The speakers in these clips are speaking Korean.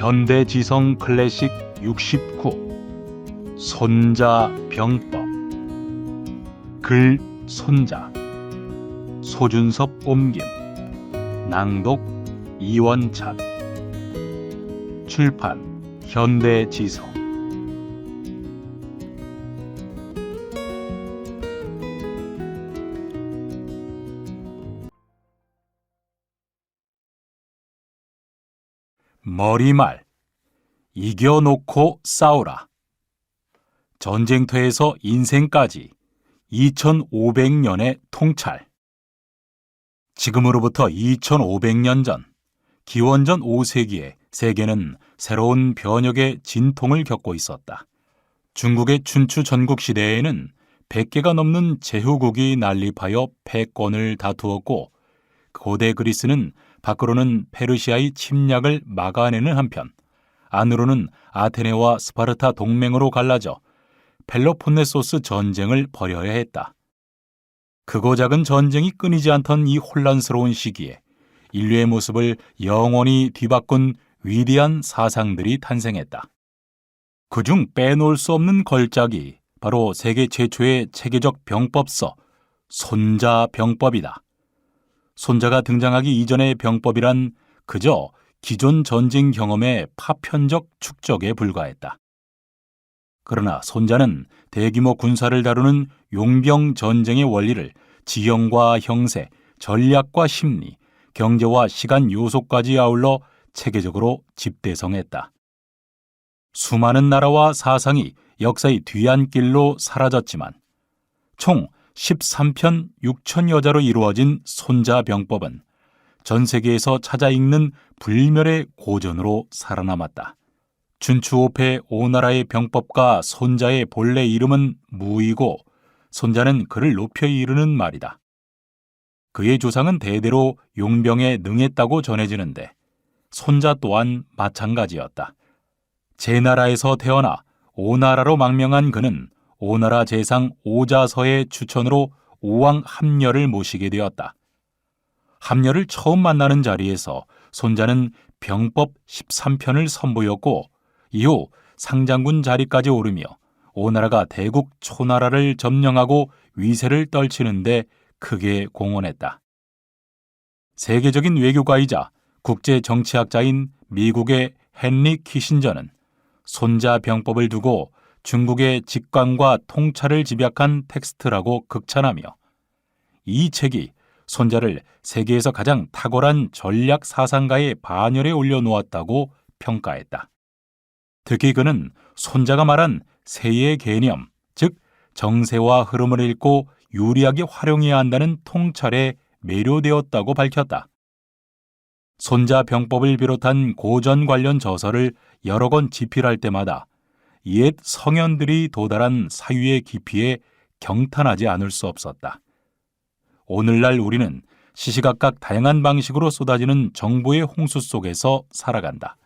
현대지성 클래식 69 손자병법. 글 손자, 소준섭 옮김, 낭독 이원찬. 출판 현대지성. 머리말, 이겨놓고 싸우라. 전쟁터에서 인생까지 2500년의 통찰. 지금으로부터 2500년 전, 기원전 5세기에 세계는 새로운 변혁의 진통을 겪고 있었다. 중국의 춘추 전국시대에는 100개가 넘는 제후국이 난립하여 패권을 다투었고, 고대 그리스는 밖으로는 페르시아의 침략을 막아내는 한편 안으로는 아테네와 스파르타 동맹으로 갈라져 펠로폰네소스 전쟁을 벌여야 했다. 크고 작은 전쟁이 끊이지 않던 이 혼란스러운 시기에 인류의 모습을 영원히 뒤바꾼 위대한 사상들이 탄생했다. 그중 빼놓을 수 없는 걸작이 바로 세계 최초의 체계적 병법서 손자병법이다. 손자가 등장하기 이전의 병법이란 그저 기존 전쟁 경험의 파편적 축적에 불과했다. 그러나 손자는 대규모 군사를 다루는 용병 전쟁의 원리를 지형과 형세, 전략과 심리, 경제와 시간 요소까지 아울러 체계적으로 집대성했다. 수많은 나라와 사상이 역사의 뒤안길로 사라졌지만 총 13편 6천여자로 이루어진 손자병법은 전 세계에서 찾아 읽는 불멸의 고전으로 살아남았다. 춘추오패 오나라의 병법과 손자의 본래 이름은 무이고 손자는 그를 높여 이르는 말이다. 그의 조상은 대대로 용병에 능했다고 전해지는데 손자 또한 마찬가지였다. 제나라에서 태어나 오나라로 망명한 그는 오나라 재상 오자서의 추천으로 오왕 함려를 모시게 되었다. 함려를 처음 만나는 자리에서 손자는 병법 13편을 선보였고 이후 상장군 자리까지 오르며 오나라가 대국 초나라를 점령하고 위세를 떨치는데 크게 공헌했다. 세계적인 외교가이자 국제 정치학자인 미국의 헨리 키신저는 손자병법을 두고 중국의 직관과 통찰을 집약한 텍스트라고 극찬하며 이 책이 손자를 세계에서 가장 탁월한 전략 사상가의 반열에 올려놓았다고 평가했다. 특히 그는 손자가 말한 세의 개념, 즉 정세와 흐름을 읽고 유리하게 활용해야 한다는 통찰에 매료되었다고 밝혔다. 손자병법을 비롯한 고전 관련 저서를 여러 권 집필할 때마다 옛 성현들이 도달한 사유의 깊이에 경탄하지 않을 수 없었다. 오늘날 우리는 시시각각 다양한 방식으로 쏟아지는 정보의 홍수 속에서 살아간다.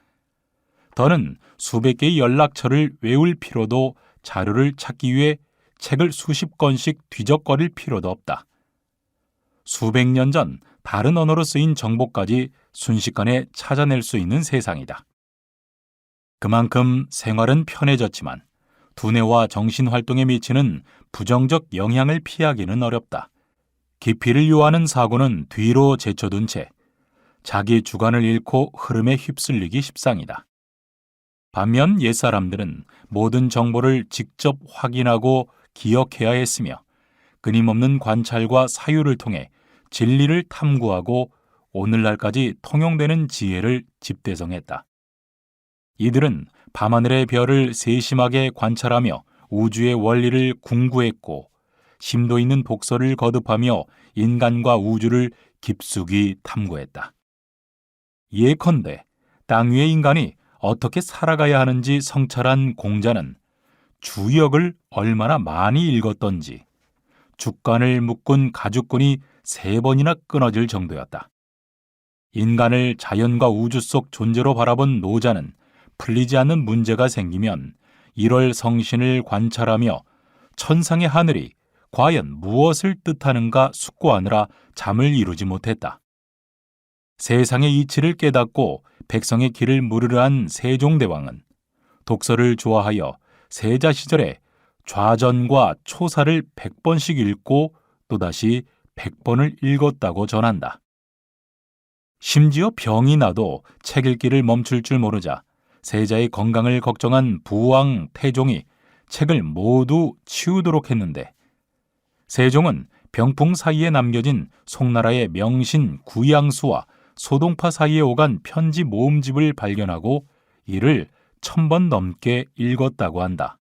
더는 수백 개의 연락처를 외울 필요도 자료를 찾기 위해 책을 수십 권씩 뒤적거릴 필요도 없다. 수백 년 전 다른 언어로 쓰인 정보까지 순식간에 찾아낼 수 있는 세상이다. 그만큼 생활은 편해졌지만 두뇌와 정신활동에 미치는 부정적 영향을 피하기는 어렵다. 깊이를 요하는 사고는 뒤로 제쳐둔 채 자기 주관을 잃고 흐름에 휩쓸리기 십상이다. 반면 옛사람들은 모든 정보를 직접 확인하고 기억해야 했으며 끊임없는 관찰과 사유를 통해 진리를 탐구하고 오늘날까지 통용되는 지혜를 집대성했다. 이들은 밤하늘의 별을 세심하게 관찰하며 우주의 원리를 궁구했고 심도 있는 독서를 거듭하며 인간과 우주를 깊숙이 탐구했다. 예컨대 땅 위의 인간이 어떻게 살아가야 하는지 성찰한 공자는 주역을 얼마나 많이 읽었던지 죽간을 묶은 가죽끈이 3번이나 끊어질 정도였다. 인간을 자연과 우주 속 존재로 바라본 노자는 풀리지 않는 문제가 생기면 1월 성신을 관찰하며 천상의 하늘이 과연 무엇을 뜻하는가 숙고하느라 잠을 이루지 못했다. 세상의 이치를 깨닫고 백성의 길을 물으려 한 세종대왕은 독서를 좋아하여 세자 시절에 좌전과 초사를 100번씩 읽고 또다시 100번을 읽었다고 전한다. 심지어 병이 나도 책 읽기를 멈출 줄 모르자 세자의 건강을 걱정한 부왕 태종이 책을 모두 치우도록 했는데 세종은 병풍 사이에 남겨진 송나라의 명신 구양수와 소동파 사이에 오간 편지 모음집을 발견하고 이를 1000번 넘게 읽었다고 한다.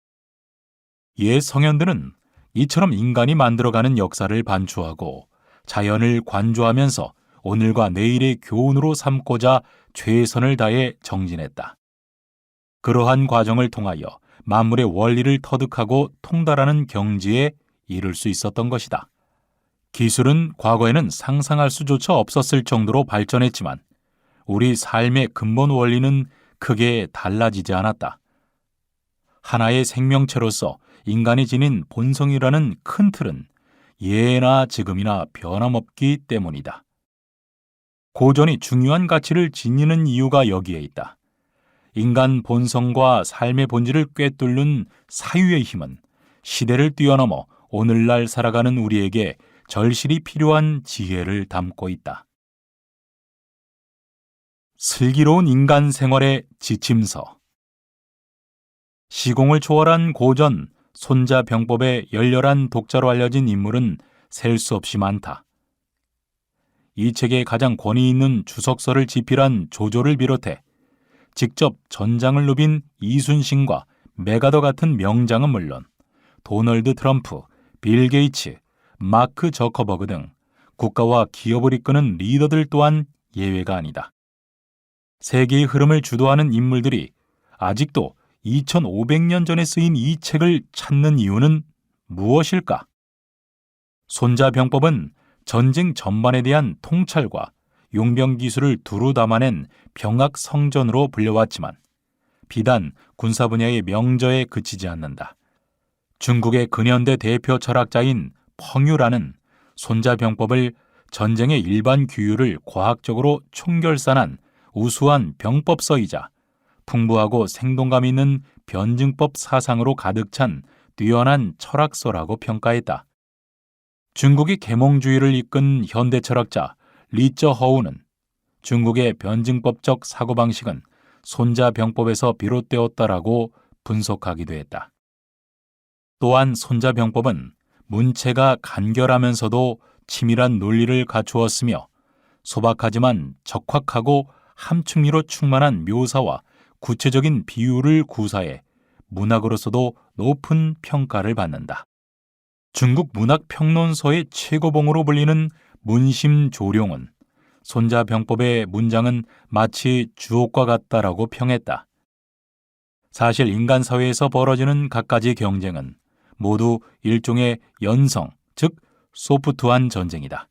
옛 성현들은 이처럼 인간이 만들어가는 역사를 반추하고 자연을 관조하면서 오늘과 내일의 교훈으로 삼고자 최선을 다해 정진했다. 그러한 과정을 통하여 만물의 원리를 터득하고 통달하는 경지에 이를 수 있었던 것이다. 기술은 과거에는 상상할 수조차 없었을 정도로 발전했지만 우리 삶의 근본 원리는 크게 달라지지 않았다. 하나의 생명체로서 인간이 지닌 본성이라는 큰 틀은 예나 지금이나 변함없기 때문이다. 고전이 중요한 가치를 지니는 이유가 여기에 있다. 인간 본성과 삶의 본질을 꿰뚫는 사유의 힘은 시대를 뛰어넘어 오늘날 살아가는 우리에게 절실히 필요한 지혜를 담고 있다. 슬기로운 인간 생활의 지침서. 시공을 초월한 고전 손자병법의 열렬한 독자로 알려진 인물은 셀 수 없이 많다. 이 책에 가장 권위 있는 주석서를 집필한 조조를 비롯해 직접 전장을 누빈 이순신과 메가더 같은 명장은 물론 도널드 트럼프, 빌 게이츠, 마크 저커버그 등 국가와 기업을 이끄는 리더들 또한 예외가 아니다. 세계의 흐름을 주도하는 인물들이 아직도 2500년 전에 쓰인 이 책을 찾는 이유는 무엇일까? 손자병법은 전쟁 전반에 대한 통찰과 용병 기술을 두루 담아낸 병학 성전으로 불려왔지만 비단 군사 분야의 명저에 그치지 않는다. 중국의 근현대 대표 철학자인 펑유라는 손자병법을 전쟁의 일반 규율을 과학적으로 총결산한 우수한 병법서이자 풍부하고 생동감 있는 변증법 사상으로 가득 찬 뛰어난 철학서라고 평가했다. 중국이 계몽주의를 이끈 현대 철학자 리쩌 허우는 중국의 변증법적 사고방식은 손자병법에서 비롯되었다라고 분석하기도 했다. 또한 손자병법은 문체가 간결하면서도 치밀한 논리를 갖추었으며 소박하지만 적확하고 함축미로 충만한 묘사와 구체적인 비유를 구사해 문학으로서도 높은 평가를 받는다. 중국 문학평론서의 최고봉으로 불리는 문심조룡은 손자병법의 문장은 마치 주옥과 같다라고 평했다. 사실 인간 사회에서 벌어지는 갖가지 경쟁은 모두 일종의 연성, 즉 소프트한 전쟁이다.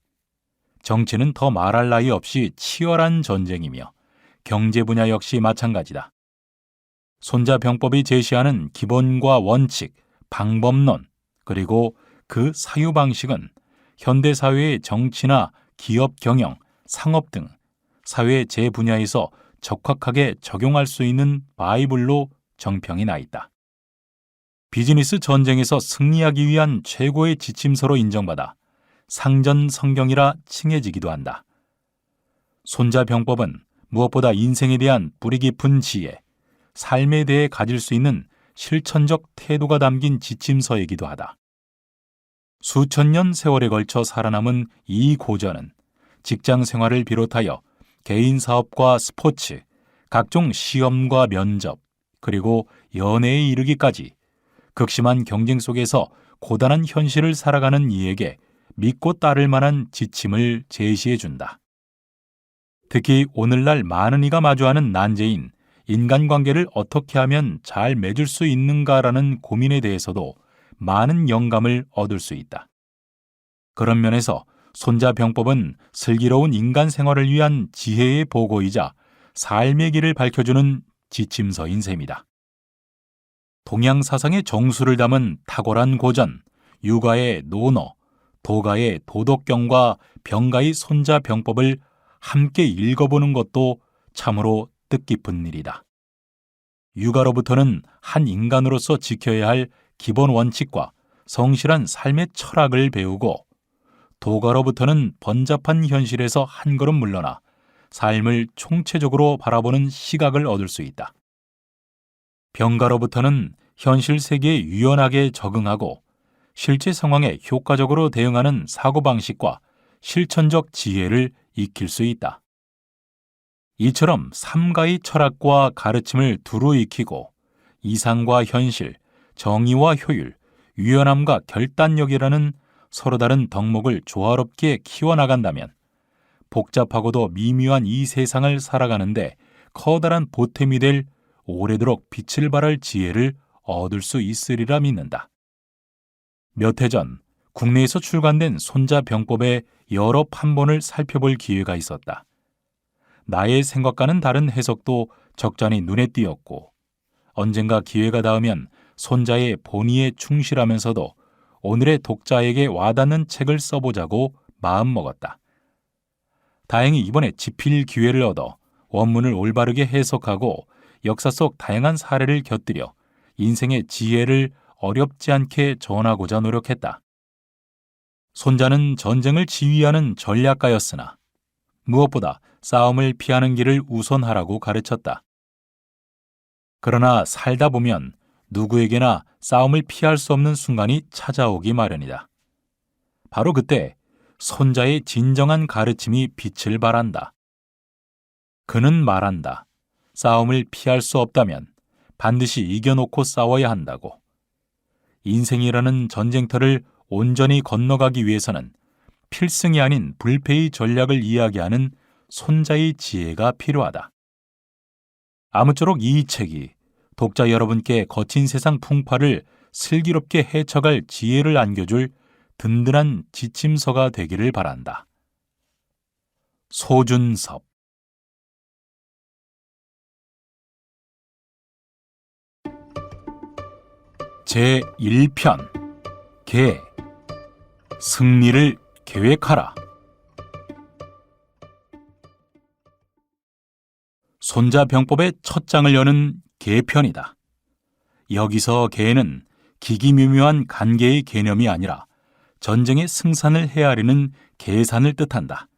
정치는 더 말할 나위 없이 치열한 전쟁이며 경제 분야 역시 마찬가지다. 손자병법이 제시하는 기본과 원칙, 방법론, 그리고 그 사유 방식은 현대 사회의 정치나 기업 경영, 상업 등 사회 제 분야에서 적확하게 적용할 수 있는 바이블로 정평이 나 있다. 비즈니스 전쟁에서 승리하기 위한 최고의 지침서로 인정받아 상전 성경이라 칭해지기도 한다. 손자병법은 무엇보다 인생에 대한 뿌리 깊은 지혜, 삶에 대해 가질 수 있는 실천적 태도가 담긴 지침서이기도 하다. 수천 년 세월에 걸쳐 살아남은 이 고전은 직장 생활을 비롯하여 개인 사업과 스포츠, 각종 시험과 면접, 그리고 연애에 이르기까지 극심한 경쟁 속에서 고단한 현실을 살아가는 이에게 믿고 따를 만한 지침을 제시해준다. 특히 오늘날 많은 이가 마주하는 난제인 인간관계를 어떻게 하면 잘 맺을 수 있는가라는 고민에 대해서도 많은 영감을 얻을 수 있다. 그런 면에서 손자병법은 슬기로운 인간 생활을 위한 지혜의 보고이자 삶의 길을 밝혀주는 지침서인 셈이다. 동양 사상의 정수를 담은 탁월한 고전, 유가의 논어, 도가의 도덕경과 병가의 손자병법을 함께 읽어보는 것도 참으로 뜻깊은 일이다. 육아로부터는 한 인간으로서 지켜야 할 기본 원칙과 성실한 삶의 철학을 배우고, 도가로부터는 번잡한 현실에서 한 걸음 물러나 삶을 총체적으로 바라보는 시각을 얻을 수 있다. 병가로부터는 현실 세계에 유연하게 적응하고 실제 상황에 효과적으로 대응하는 사고방식과 실천적 지혜를 익힐 수 있다. 이처럼 삼가의 철학과 가르침을 두루 익히고 이상과 현실, 정의와 효율, 유연함과 결단력이라는 서로 다른 덕목을 조화롭게 키워나간다면 복잡하고도 미묘한 이 세상을 살아가는데 커다란 보탬이 될 오래도록 빛을 발할 지혜를 얻을 수 있으리라 믿는다. 몇 해 전 국내에서 출간된 손자병법의 여러 판본을 살펴볼 기회가 있었다. 나의 생각과는 다른 해석도 적잖이 눈에 띄었고, 언젠가 기회가 닿으면 손자의 본의에 충실하면서도 오늘의 독자에게 와닿는 책을 써보자고 마음먹었다. 다행히 이번에 집필 기회를 얻어 원문을 올바르게 해석하고 역사 속 다양한 사례를 곁들여 인생의 지혜를 어렵지 않게 전하고자 노력했다. 손자는 전쟁을 지휘하는 전략가였으나 무엇보다 싸움을 피하는 길을 우선하라고 가르쳤다. 그러나 살다 보면 누구에게나 싸움을 피할 수 없는 순간이 찾아오기 마련이다. 바로 그때 손자의 진정한 가르침이 빛을 발한다. 그는 말한다. 싸움을 피할 수 없다면 반드시 이겨놓고 싸워야 한다고. 인생이라는 전쟁터를 온전히 건너가기 위해서는 필승이 아닌 불패의 전략을 이야기하는 손자의 지혜가 필요하다. 아무쪼록 이 책이 독자 여러분께 거친 세상 풍파를 슬기롭게 헤쳐갈 지혜를 안겨줄 든든한 지침서가 되기를 바란다. 소준섭. 제1편 계 승리를 계획하라. 손자병법의 첫 장을 여는 계편이다. 여기서 계는 기기묘묘한 간계의 개념이 아니라 전쟁의 승산을 헤아리는 계산을 뜻한다.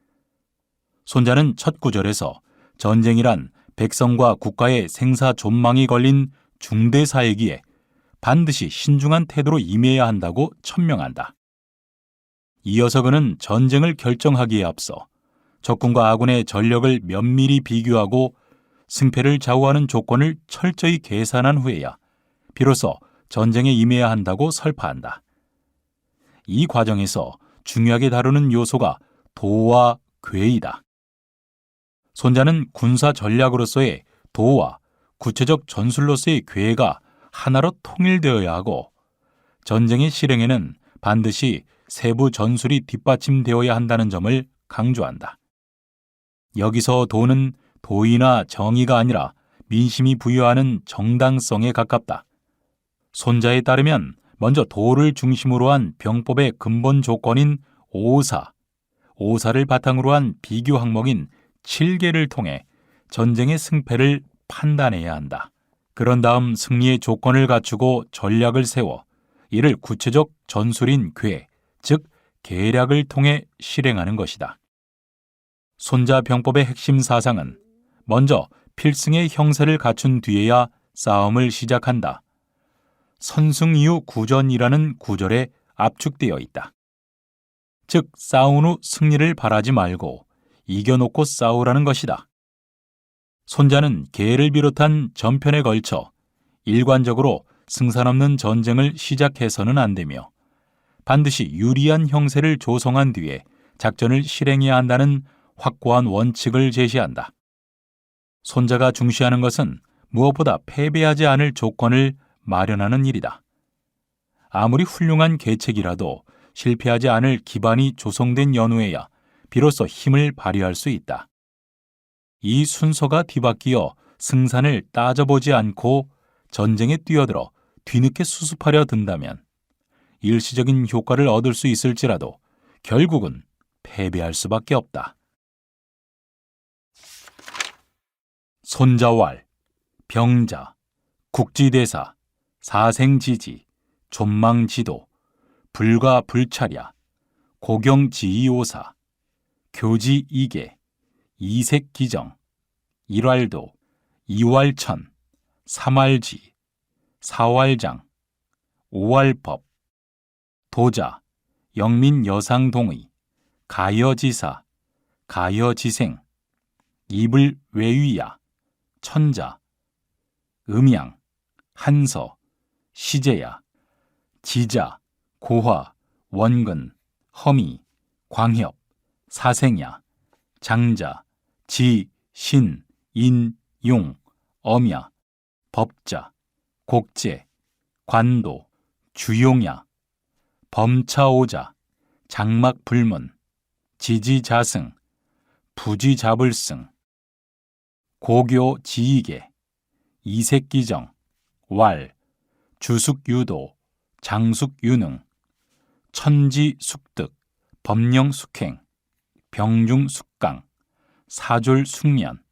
손자는 첫 구절에서 전쟁이란 백성과 국가의 생사 존망이 걸린 중대사이기에 반드시 신중한 태도로 임해야 한다고 천명한다. 이어서 그는 전쟁을 결정하기에 앞서 적군과 아군의 전력을 면밀히 비교하고 승패를 좌우하는 조건을 철저히 계산한 후에야 비로소 전쟁에 임해야 한다고 설파한다. 이 과정에서 중요하게 다루는 요소가 도와 궤이다. 손자는 군사 전략으로서의 도와 구체적 전술로서의 궤가 하나로 통일되어야 하고, 전쟁의 실행에는 반드시 세부 전술이 뒷받침되어야 한다는 점을 강조한다. 여기서 도는 도의나 정의가 아니라 민심이 부여하는 정당성에 가깝다. 손자에 따르면 먼저 도를 중심으로 한 병법의 근본 조건인 오사를 바탕으로 한 비교 항목인 7계를 통해 전쟁의 승패를 판단해야 한다. 그런 다음 승리의 조건을 갖추고 전략을 세워 이를 구체적 전술인 궤, 즉 계략을 통해 실행하는 것이다. 손자병법의 핵심 사상은 먼저 필승의 형세를 갖춘 뒤에야 싸움을 시작한다. 선승 이후 구전이라는 구절에 압축되어 있다. 즉 싸운 후 승리를 바라지 말고 이겨놓고 싸우라는 것이다. 손자는 계를 비롯한 전편에 걸쳐 일관적으로 승산 없는 전쟁을 시작해서는 안 되며 반드시 유리한 형세를 조성한 뒤에 작전을 실행해야 한다는 확고한 원칙을 제시한다. 손자가 중시하는 것은 무엇보다 패배하지 않을 조건을 마련하는 일이다. 아무리 훌륭한 계책이라도 실패하지 않을 기반이 조성된 연후에야 비로소 힘을 발휘할 수 있다. 이 순서가 뒤바뀌어 승산을 따져보지 않고 전쟁에 뛰어들어 뒤늦게 수습하려 든다면 일시적인 효과를 얻을 수 있을지라도 결국은 패배할 수밖에 없다. 손자왈, 병자, 국지대사, 사생지지, 존망지도, 불가불찰야, 고경지이오사, 교지이계, 이색기정, 일왈도, 이왈천, 삼왈지, 사왈장, 오왈법, 도자, 영민여상동의, 가여지사, 가여지생, 이불외위야, 천자, 음양, 한서, 시제야, 지자, 고화, 원근, 허미, 광협, 사생야, 장자, 지, 신, 인, 용, 엄야, 법자, 곡제, 관도, 주용야, 범차오자, 장막불문, 지지자승, 부지자불승, 고교지이계, 이색기정, 왈, 주숙유도, 장숙유능, 천지숙득, 법령숙행, 병중숙강, 사졸숙면,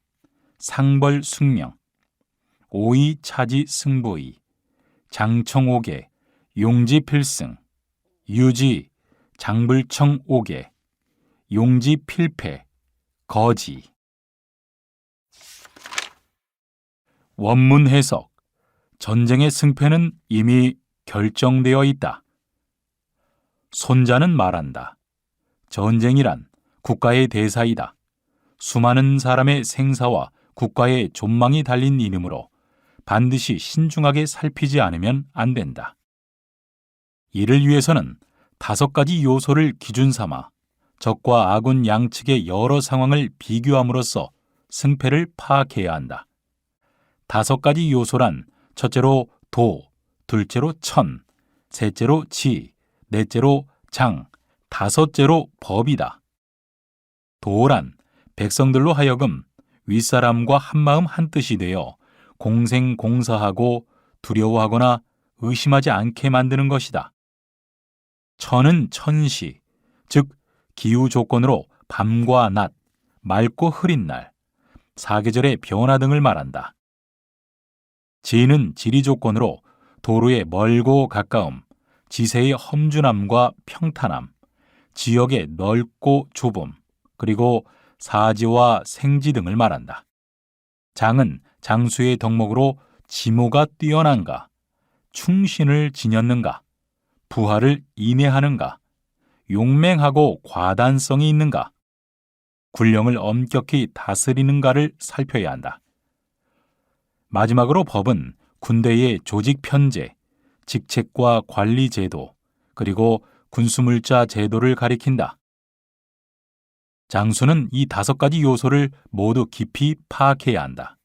상벌숙명, 오이차지승보이, 장청오계, 용지필승, 유지, 장불청오계, 용지필패, 거지. 원문 해석. 전쟁의 승패는 이미 결정되어 있다. 손자는 말한다. 전쟁이란 국가의 대사이다. 수많은 사람의 생사와 국가의 존망이 달린 이름으로 반드시 신중하게 살피지 않으면 안 된다. 이를 위해서는 5가지 요소를 기준 삼아 적과 아군 양측의 여러 상황을 비교함으로써 승패를 파악해야 한다. 5가지 요소란 첫째로 도, 둘째로 천, 셋째로 지, 넷째로 장, 5째로 법이다. 도란 백성들로 하여금 윗사람과 한마음 한뜻이 되어 공생공사하고 두려워하거나 의심하지 않게 만드는 것이다. 천은 천시, 즉 기후 조건으로 밤과 낮, 맑고 흐린 날, 사계절의 변화 등을 말한다. 지는 지리 조건으로 도로의 멀고 가까움, 지세의 험준함과 평탄함, 지역의 넓고 좁음, 그리고 사지와 생지 등을 말한다. 장은 장수의 덕목으로 지모가 뛰어난가, 충신을 지녔는가, 부하를 인내하는가, 용맹하고 과단성이 있는가, 군령을 엄격히 다스리는가를 살펴야 한다. 마지막으로 법은 군대의 조직 편제, 직책과 관리 제도, 그리고 군수물자 제도를 가리킨다. 장수는 이 5가지 요소를 모두 깊이 파악해야 한다.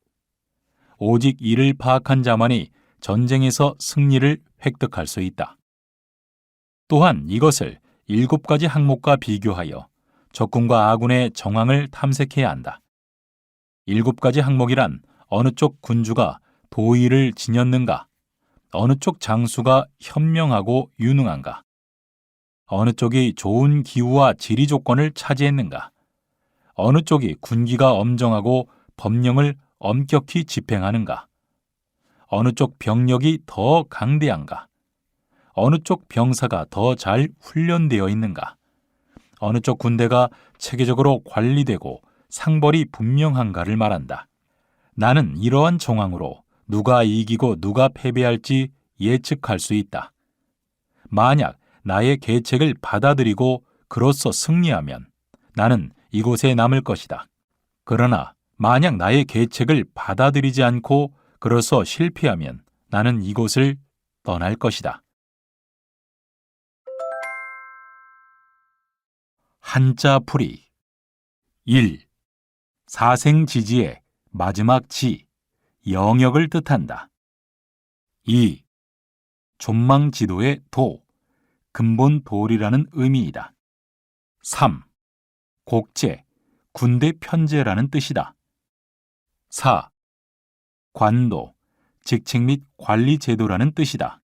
오직 이를 파악한 자만이 전쟁에서 승리를 획득할 수 있다. 또한 이것을 7가지 항목과 비교하여 적군과 아군의 정황을 탐색해야 한다. 7가지 항목이란 어느 쪽 군주가 도의를 지녔는가, 어느 쪽 장수가 현명하고 유능한가, 어느 쪽이 좋은 기후와 지리 조건을 차지했는가, 어느 쪽이 군기가 엄정하고 법령을 엄격히 집행하는가, 어느 쪽 병력이 더 강대한가, 어느 쪽 병사가 더 잘 훈련되어 있는가, 어느 쪽 군대가 체계적으로 관리되고 상벌이 분명한가를 말한다. 나는 이러한 정황으로 누가 이기고 누가 패배할지 예측할 수 있다. 만약 나의 계책을 받아들이고 그로써 승리하면 나는 이곳에 남을 것이다. 그러나 만약 나의 계책을 받아들이지 않고 그로써 실패하면 나는 이곳을 떠날 것이다. 한자풀이 1. 사생지지의 마지막 지, 영역을 뜻한다. 2. 존망지도의 도, 근본 도리라는 의미이다. 3. 곡제, 군대 편제라는 뜻이다. 4. 관도, 직책 및 관리 제도라는 뜻이다.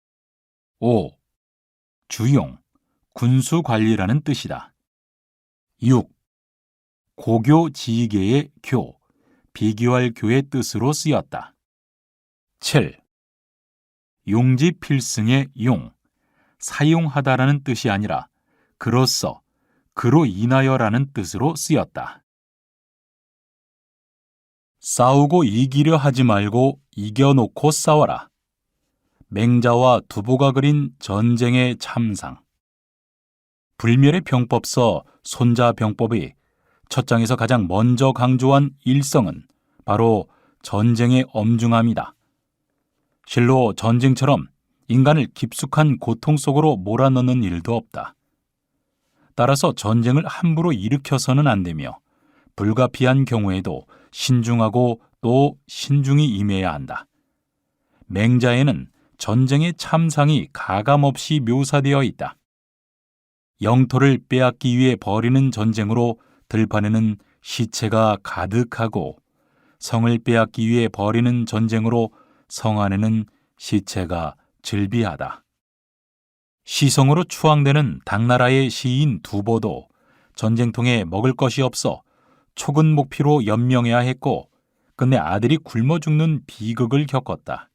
5. 주용, 군수 관리라는 뜻이다. 6. 고교 지휘계의 교, 비교할 교의 뜻으로 쓰였다. 7. 용지 필승의 용, 사용하다라는 뜻이 아니라 그로써, 그로 인하여라는 뜻으로 쓰였다. 싸우고 이기려 하지 말고 이겨놓고 싸워라. 맹자와 두보가 그린 전쟁의 참상. 불멸의 병법서 손자병법의 첫 장에서 가장 먼저 강조한 일성은 바로 전쟁의 엄중함이다. 실로 전쟁처럼 인간을 깊숙한 고통 속으로 몰아넣는 일도 없다. 따라서 전쟁을 함부로 일으켜서는 안 되며 불가피한 경우에도 신중하고 또 신중히 임해야 한다. 맹자에는 전쟁의 참상이 가감없이 묘사되어 있다. 영토를 빼앗기 위해 벌이는 전쟁으로 들판에는 시체가 가득하고 성을 빼앗기 위해 벌이는 전쟁으로 성 안에는 시체가 즐비하다. 시성으로 추앙되는 당나라의 시인 두보도 전쟁통에 먹을 것이 없어 촉은 목피로 연명해야 했고 끝내 아들이 굶어 죽는 비극을 겪었다.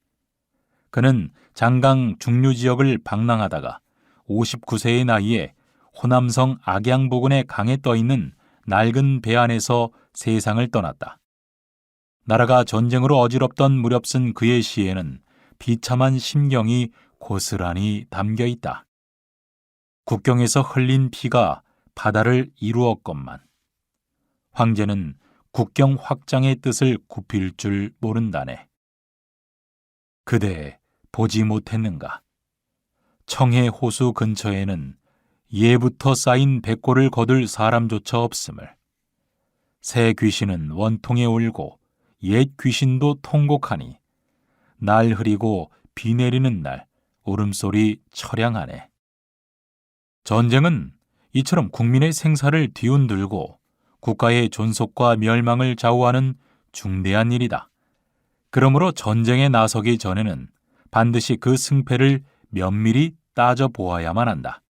그는 장강 중류 지역을 방랑하다가 59세의 나이에 호남성 악양 부근의 강에 떠있는 낡은 배 안에서 세상을 떠났다. 나라가 전쟁으로 어지럽던 무렵 쓴 그의 시에는 비참한 심경이 고스란히 담겨 있다. 국경에서 흘린 피가 바다를 이루었건만 황제는 국경 확장의 뜻을 굽힐 줄 모른다네. 그대 보지 못했는가? 청해 호수 근처에는 예부터 쌓인 백골을 거둘 사람조차 없음을. 새 귀신은 원통에 울고 옛 귀신도 통곡하니 날 흐리고 비 내리는 날 울음소리 처량하네. 전쟁은 이처럼 국민의 생사를 뒤흔들고 국가의 존속과 멸망을 좌우하는 중대한 일이다. 그러므로 전쟁에 나서기 전에는 반드시 그 승패를 면밀히 따져보아야만 한다.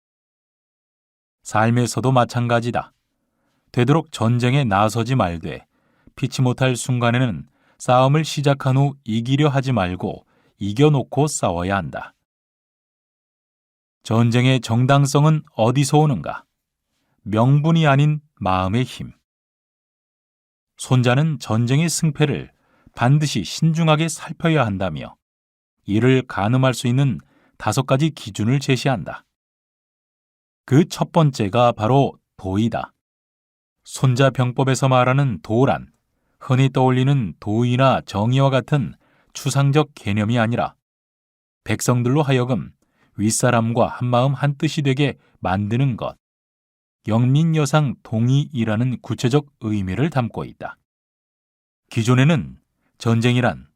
삶에서도 마찬가지다. 되도록 전쟁에 나서지 말되 피치 못할 순간에는 싸움을 시작한 후 이기려 하지 말고 이겨놓고 싸워야 한다. 전쟁의 정당성은 어디서 오는가? 명분이 아닌 마음의 힘. 손자는 전쟁의 승패를 반드시 신중하게 살펴야 한다며 이를 가늠할 수 있는 5가지 기준을 제시한다. 그 첫 번째가 바로 도이다. 손자병법에서 말하는 도란, 흔히 떠올리는 도의나 정의와 같은 추상적 개념이 아니라 백성들로 하여금 윗사람과 한마음 한뜻이 되게 만드는 것, 영민여상 동의이라는 구체적 의미를 담고 있다. 기존에는 전쟁이란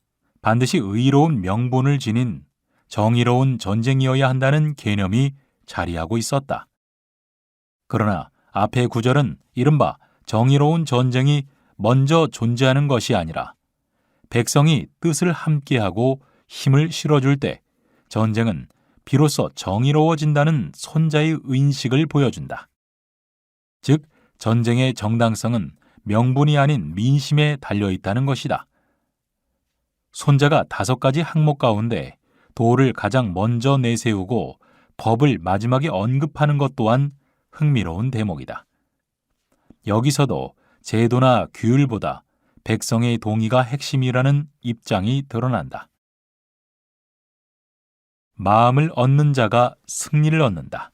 반드시 의로운 명분을 지닌 정의로운 전쟁이어야 한다는 개념이 자리하고 있었다. 그러나 앞의 구절은 이른바 정의로운 전쟁이 먼저 존재하는 것이 아니라 백성이 뜻을 함께하고 힘을 실어줄 때 전쟁은 비로소 정의로워진다는 손자의 의식을 보여준다. 즉, 전쟁의 정당성은 명분이 아닌 민심에 달려있다는 것이다. 손자가 5가지 항목 가운데 도를 가장 먼저 내세우고 법을 마지막에 언급하는 것 또한 흥미로운 대목이다. 여기서도 제도나 규율보다 백성의 동의가 핵심이라는 입장이 드러난다. 마음을 얻는 자가 승리를 얻는다.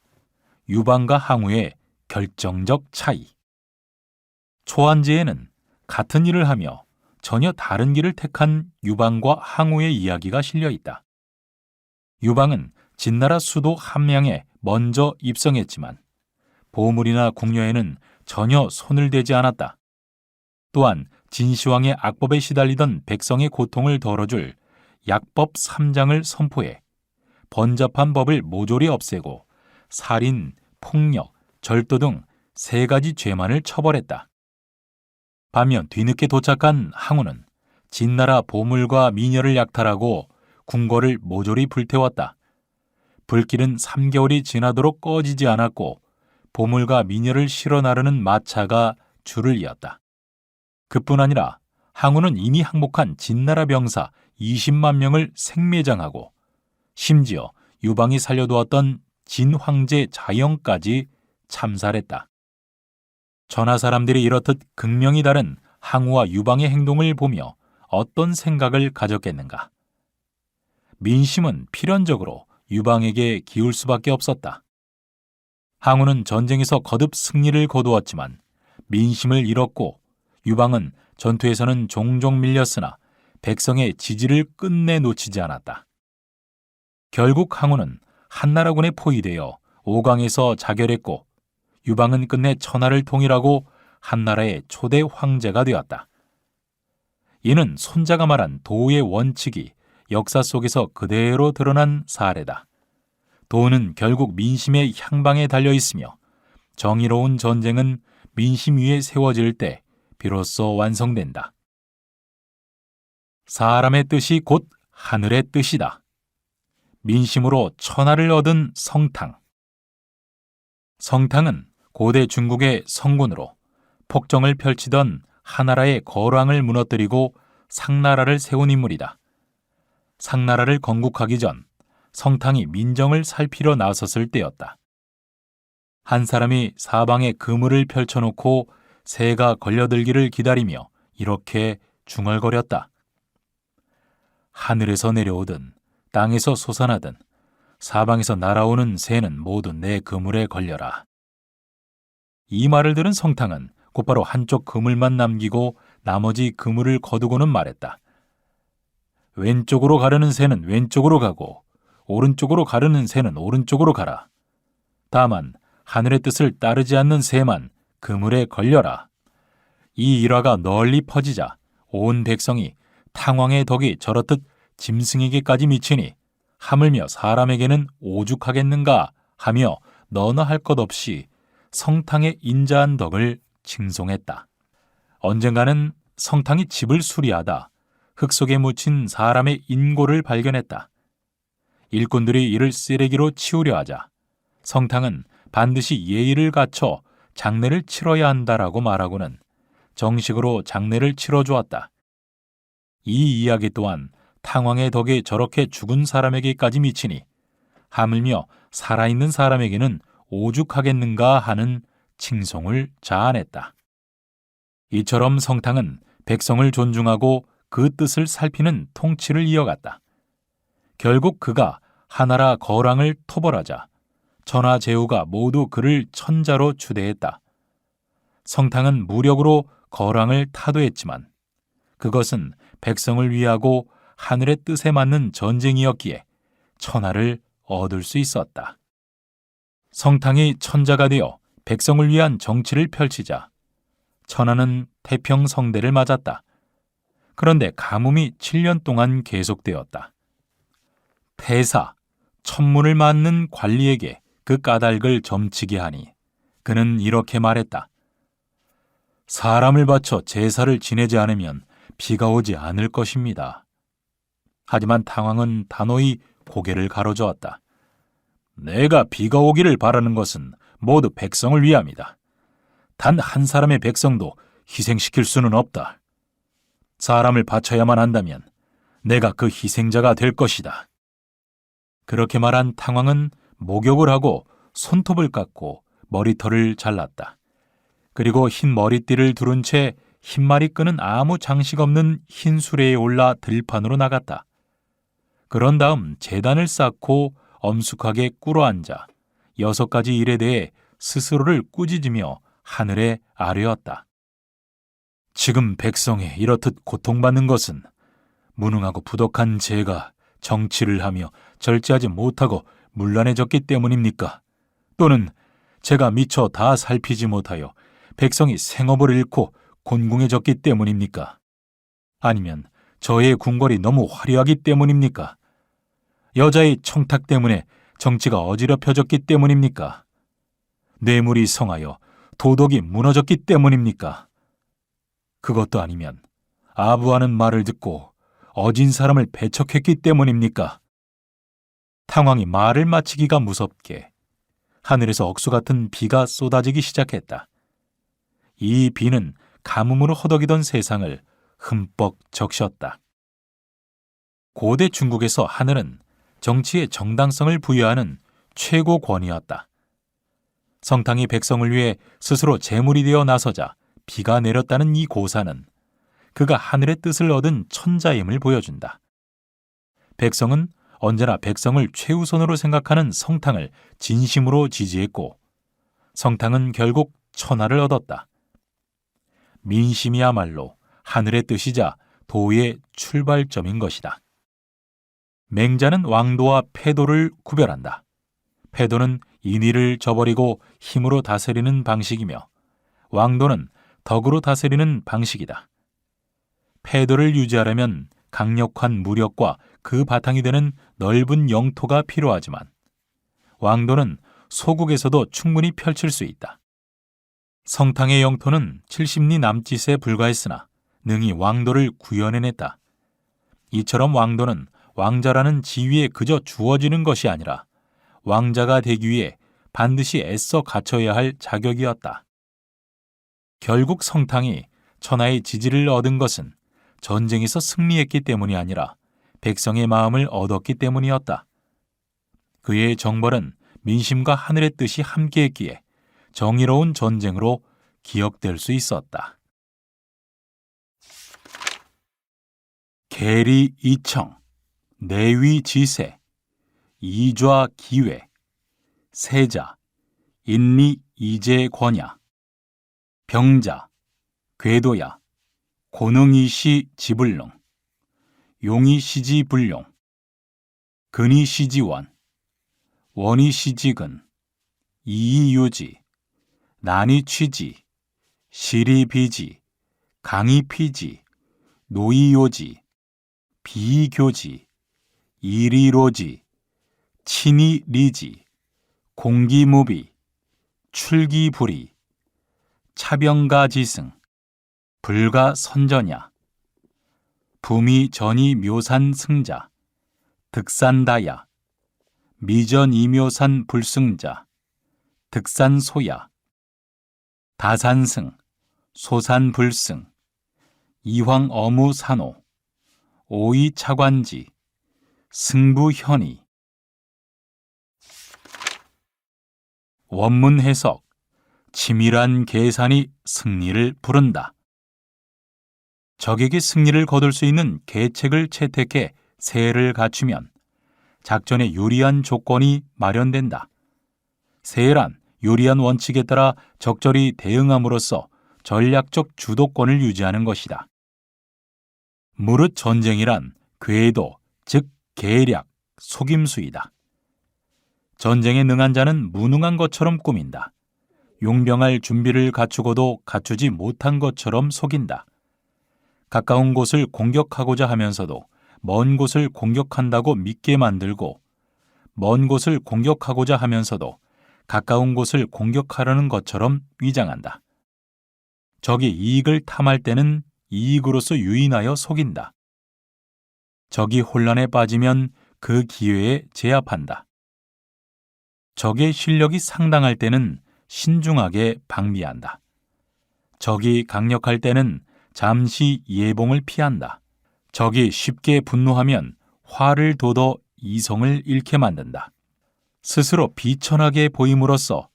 유방과 항우의 결정적 차이. 초안지에는 같은 일을 하며 전혀 다른 길을 택한 유방과 항우의 이야기가 실려 있다. 유방은 진나라 수도 함양에 먼저 입성했지만 보물이나 궁녀에는 전혀 손을 대지 않았다. 또한 진시황의 악법에 시달리던 백성의 고통을 덜어줄 약법 3장을 선포해 번잡한 법을 모조리 없애고 살인, 폭력, 절도 등 3가지 죄만을 처벌했다. 반면 뒤늦게 도착한 항우는 진나라 보물과 미녀를 약탈하고 궁궐을 모조리 불태웠다. 불길은 3개월이 지나도록 꺼지지 않았고 보물과 미녀를 실어 나르는 마차가 줄을 이었다. 그뿐 아니라 항우는 이미 항복한 진나라 병사 20만 명을 생매장하고 심지어 유방이 살려두었던 진 황제 자영까지 참살했다. 전하 사람들이 이렇듯 극명히 다른 항우와 유방의 행동을 보며 어떤 생각을 가졌겠는가? 민심은 필연적으로 유방에게 기울 수밖에 없었다. 항우는 전쟁에서 거듭 승리를 거두었지만 민심을 잃었고 유방은 전투에서는 종종 밀렸으나 백성의 지지를 끝내 놓치지 않았다. 결국 항우는 한나라군에 포위되어 오강에서 자결했고 유방은 끝내 천하를 통일하고 한나라의 초대 황제가 되었다. 이는 손자가 말한 도의 원칙이 역사 속에서 그대로 드러난 사례다. 도는 결국 민심의 향방에 달려 있으며 정의로운 전쟁은 민심 위에 세워질 때 비로소 완성된다. 사람의 뜻이 곧 하늘의 뜻이다. 민심으로 천하를 얻은 성탕. 성탕은 고대 중국의 성군으로 폭정을 펼치던 하나라의 거왕을 무너뜨리고 상나라를 세운 인물이다. 상나라를 건국하기 전 성탕이 민정을 살피러 나섰을 때였다. 한 사람이 사방에 그물을 펼쳐놓고 새가 걸려들기를 기다리며 이렇게 중얼거렸다. 하늘에서 내려오든 땅에서 솟아나든 사방에서 날아오는 새는 모두 내 그물에 걸려라. 이 말을 들은 성탕은 곧바로 한쪽 그물만 남기고 나머지 그물을 거두고는 말했다. 왼쪽으로 가려는 새는 왼쪽으로 가고 오른쪽으로 가려는 새는 오른쪽으로 가라. 다만 하늘의 뜻을 따르지 않는 새만 그물에 걸려라. 이 일화가 널리 퍼지자 온 백성이 탕왕의 덕이 저렇듯 짐승에게까지 미치니 하물며 사람에게는 오죽하겠는가 하며 너나 할 것 없이 성탕의 인자한 덕을 칭송했다. 언젠가는 성탕이 집을 수리하다 흙 속에 묻힌 사람의 인고를 발견했다. 일꾼들이 이를 쓰레기로 치우려 하자 성탕은 반드시 예의를 갖춰 장례를 치러야 한다라고 말하고는 정식으로 장례를 치러주었다. 이 이야기 또한 탕왕의 덕에 저렇게 죽은 사람에게까지 미치니 하물며 살아있는 사람에게는 오죽하겠는가 하는 칭송을 자아냈다. 이처럼 성탕은 백성을 존중하고 그 뜻을 살피는 통치를 이어갔다. 결국 그가 하나라 거왕을 토벌하자 전하 제후가 모두 그를 천자로 추대했다. 성탕은 무력으로 거왕을 타도했지만 그것은 백성을 위하고 하늘의 뜻에 맞는 전쟁이었기에 천하를 얻을 수 있었다. 성탕이 천자가 되어 백성을 위한 정치를 펼치자 천하는 태평성대를 맞았다. 그런데 가뭄이 7년 동안 계속되었다. 폐사, 천문을 맡는 관리에게 그 까닭을 점치게 하니 그는 이렇게 말했다. 사람을 바쳐 제사를 지내지 않으면 비가 오지 않을 것입니다. 하지만 탕왕은 단호히 고개를 가로저었다. 내가 비가 오기를 바라는 것은 모두 백성을 위함이다. 단 한 사람의 백성도 희생시킬 수는 없다. 사람을 바쳐야만 한다면 내가 그 희생자가 될 것이다. 그렇게 말한 탕왕은 목욕을 하고 손톱을 깎고 머리털을 잘랐다. 그리고 흰 머리띠를 두른 채 흰말이 끄는 아무 장식 없는 흰 수레에 올라 들판으로 나갔다. 그런 다음 제단을 쌓고 엄숙하게 꿇어앉아 6가지 일에 대해 스스로를 꾸짖으며 하늘에 아뢰었다. 지금 백성이 이렇듯 고통받는 것은 무능하고 부덕한 제가 정치를 하며 절제하지 못하고 문란해졌기 때문입니까? 또는 제가 미처 다 살피지 못하여 백성이 생업을 잃고 곤궁해졌기 때문입니까? 아니면 저의 궁궐이 너무 화려하기 때문입니까? 여자의 청탁 때문에 정치가 어지럽혀졌기 때문입니까? 뇌물이 성하여 도덕이 무너졌기 때문입니까? 그것도 아니면 아부하는 말을 듣고 어진 사람을 배척했기 때문입니까? 탕왕이 말을 마치기가 무섭게 하늘에서 억수 같은 비가 쏟아지기 시작했다. 이 비는 가뭄으로 허덕이던 세상을 흠뻑 적셨다. 고대 중국에서 하늘은 정치의 정당성을 부여하는 최고 권위였다. 성탕이 백성을 위해 스스로 제물이 되어 나서자 비가 내렸다는 이 고사는 그가 하늘의 뜻을 얻은 천자임을 보여준다. 백성은 언제나 백성을 최우선으로 생각하는 성탕을 진심으로 지지했고 성탕은 결국 천하를 얻었다. 민심이야말로 하늘의 뜻이자 도의 출발점인 것이다. 맹자는 왕도와 패도를 구별한다. 패도는 인의를 저버리고 힘으로 다스리는 방식이며 왕도는 덕으로 다스리는 방식이다. 패도를 유지하려면 강력한 무력과 그 바탕이 되는 넓은 영토가 필요하지만 왕도는 소국에서도 충분히 펼칠 수 있다. 성탕의 영토는 70리 남짓에 불과했으나 능히 왕도를 구현해냈다. 이처럼 왕도는 왕자라는 지위에 그저 주어지는 것이 아니라 왕자가 되기 위해 반드시 애써 갖춰야 할 자격이었다. 결국 성탕이 천하의 지지를 얻은 것은 전쟁에서 승리했기 때문이 아니라 백성의 마음을 얻었기 때문이었다. 그의 정벌은 민심과 하늘의 뜻이 함께했기에 정의로운 전쟁으로 기억될 수 있었다. 계리 이청, 내위 지세, 이좌 기회, 세자, 인리 이제 권야, 병자, 궤도야, 고능이시 지불능, 용이시지 불용, 근이시지원, 원이시지근, 이이유지, 난이취지, 시리비지, 강이피지, 노이요지, 비교지, 이리로지, 친이리지, 공기무비, 출기불이, 차병가지승, 불가선전야, 부미전이 묘산 승자, 득산다야, 미전이묘산 불승자, 득산소야, 다산승, 소산불승, 이황어무산호, 오이차관지, 승부현이. 원문 해석. 치밀한 계산이 승리를 부른다. 적에게 승리를 거둘 수 있는 계책을 채택해 세를 갖추면 작전에 유리한 조건이 마련된다. 세란 유리한 원칙에 따라 적절히 대응함으로써 전략적 주도권을 유지하는 것이다. 무릇 전쟁이란 궤도, 즉 계략, 속임수이다. 전쟁에 능한 자는 무능한 것처럼 꾸민다. 용병할 준비를 갖추고도 갖추지 못한 것처럼 속인다. 가까운 곳을 공격하고자 하면서도 먼 곳을 공격한다고 믿게 만들고 먼 곳을 공격하고자 하면서도 가까운 곳을 공격하려는 것처럼 위장한다. 적이 이익을 탐할 때는 이익으로서 유인하여 속인다. 적이 혼란에 빠지면 그 기회에 제압한다. 적의 실력이 상당할 때는 신중하게 방비한다. 적이 강력할 때는 잠시 예봉을 피한다. 적이 쉽게 분노하면 화를 돋워 이성을 잃게 만든다. 스스로 비천하게 보임으로써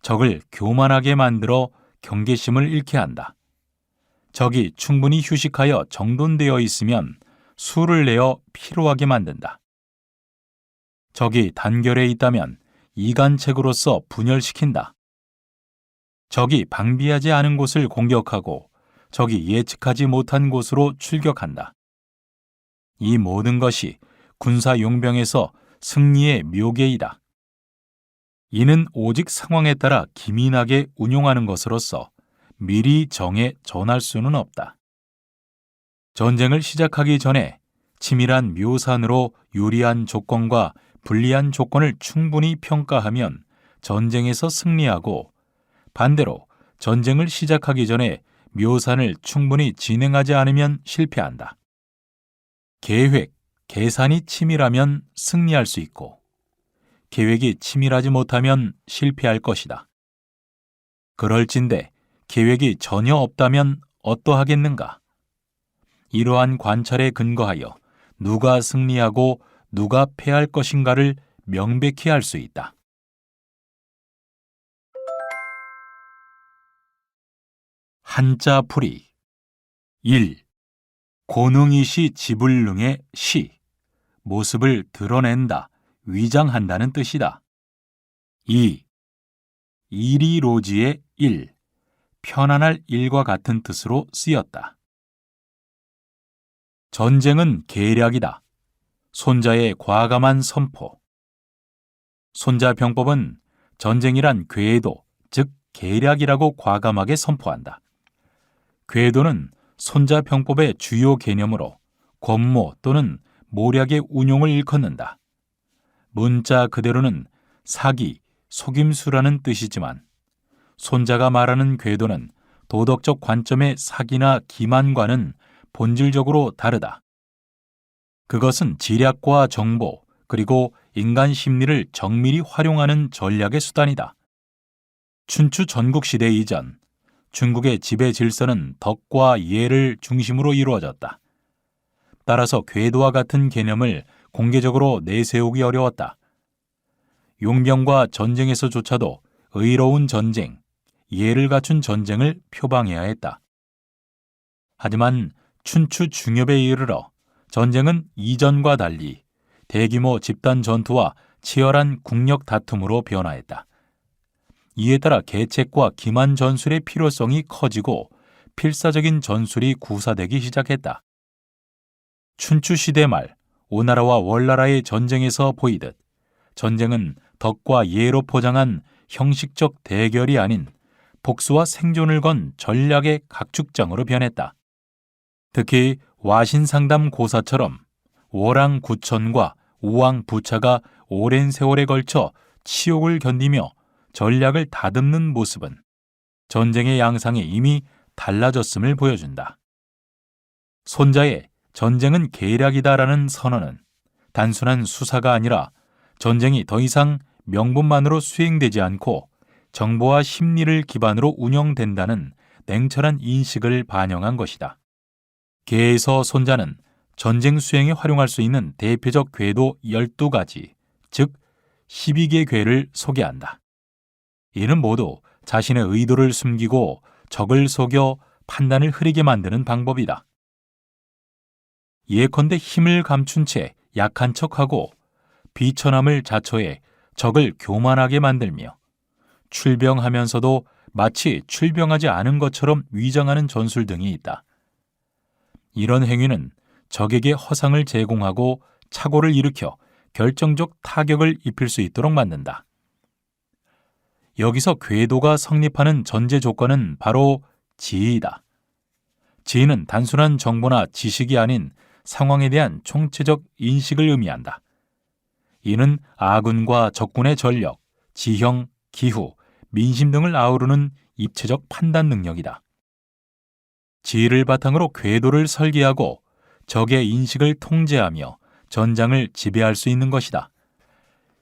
적을 교만하게 만들어 경계심을 잃게 한다. 적이 충분히 휴식하여 정돈되어 있으면 술을 내어 피로하게 만든다. 적이 단결해 있다면 이간책으로서 분열시킨다. 적이 방비하지 않은 곳을 공격하고 적이 예측하지 못한 곳으로 출격한다. 이 모든 것이 군사 용병에서 승리의 묘계이다. 이는 오직 상황에 따라 기민하게 운용하는 것으로서 미리 정해 전할 수는 없다. 전쟁을 시작하기 전에 치밀한 묘산으로 유리한 조건과 불리한 조건을 충분히 평가하면 전쟁에서 승리하고 반대로 전쟁을 시작하기 전에 묘산을 충분히 진행하지 않으면 실패한다. 계획, 계산이 치밀하면 승리할 수 있고 계획이 치밀하지 못하면 실패할 것이다. 그럴진데 계획이 전혀 없다면 어떠하겠는가? 이러한 관찰에 근거하여 누가 승리하고 누가 패할 것인가를 명백히 알 수 있다. 한자풀이 1. 고능이시 지불능의 시, 모습을 드러낸다, 위장한다는 뜻이다. 2. 이리로지의 일, 편안할 일과 같은 뜻으로 쓰였다. 전쟁은 계략이다. 손자의 과감한 선포. 손자병법은 전쟁이란 궤도, 즉 계략이라고 과감하게 선포한다. 궤도는 손자병법의 주요 개념으로 권모 또는 모략의 운용을 일컫는다. 문자 그대로는 사기, 속임수라는 뜻이지만 손자가 말하는 궤도는 도덕적 관점의 사기나 기만과는 본질적으로 다르다. 그것은 지략과 정보, 그리고 인간 심리를 정밀히 활용하는 전략의 수단이다. 춘추 전국시대 이전, 중국의 지배 질서는 덕과 예를 중심으로 이루어졌다. 따라서 궤도와 같은 개념을 공개적으로 내세우기 어려웠다. 용병과 전쟁에서조차도 의로운 전쟁, 예를 갖춘 전쟁을 표방해야 했다. 하지만 춘추 중엽에 이르러 전쟁은 이전과 달리 대규모 집단 전투와 치열한 국력 다툼으로 변화했다. 이에 따라 계책과 기만 전술의 필요성이 커지고 필사적인 전술이 구사되기 시작했다. 춘추 시대 말 오나라와 월나라의 전쟁에서 보이듯 전쟁은 덕과 예로 포장한 형식적 대결이 아닌 복수와 생존을 건 전략의 각축장으로 변했다. 특히 와신상담 고사처럼 월왕구천과 우왕부차가 오랜 세월에 걸쳐 치욕을 견디며 전략을 다듬는 모습은 전쟁의 양상이 이미 달라졌음을 보여준다. 손자의 전쟁은 계략이다라는 선언은 단순한 수사가 아니라 전쟁이 더 이상 명분만으로 수행되지 않고 정보와 심리를 기반으로 운영된다는 냉철한 인식을 반영한 것이다. 계에서 손자는 전쟁 수행에 활용할 수 있는 대표적 궤도 12가지, 즉 12개 궤를 소개한다. 이는 모두 자신의 의도를 숨기고 적을 속여 판단을 흐리게 만드는 방법이다. 예컨대 힘을 감춘 채 약한 척하고 비천함을 자초해 적을 교만하게 만들며 출병하면서도 마치 출병하지 않은 것처럼 위장하는 전술 등이 있다. 이런 행위는 적에게 허상을 제공하고 착오를 일으켜 결정적 타격을 입힐 수 있도록 만든다. 여기서 궤도가 성립하는 전제 조건은 바로 지혜이다. 지혜는 단순한 정보나 지식이 아닌 상황에 대한 총체적 인식을 의미한다. 이는 아군과 적군의 전력, 지형, 기후, 민심 등을 아우르는 입체적 판단 능력이다. 지혜를 바탕으로 궤도를 설계하고 적의 인식을 통제하며 전장을 지배할 수 있는 것이다.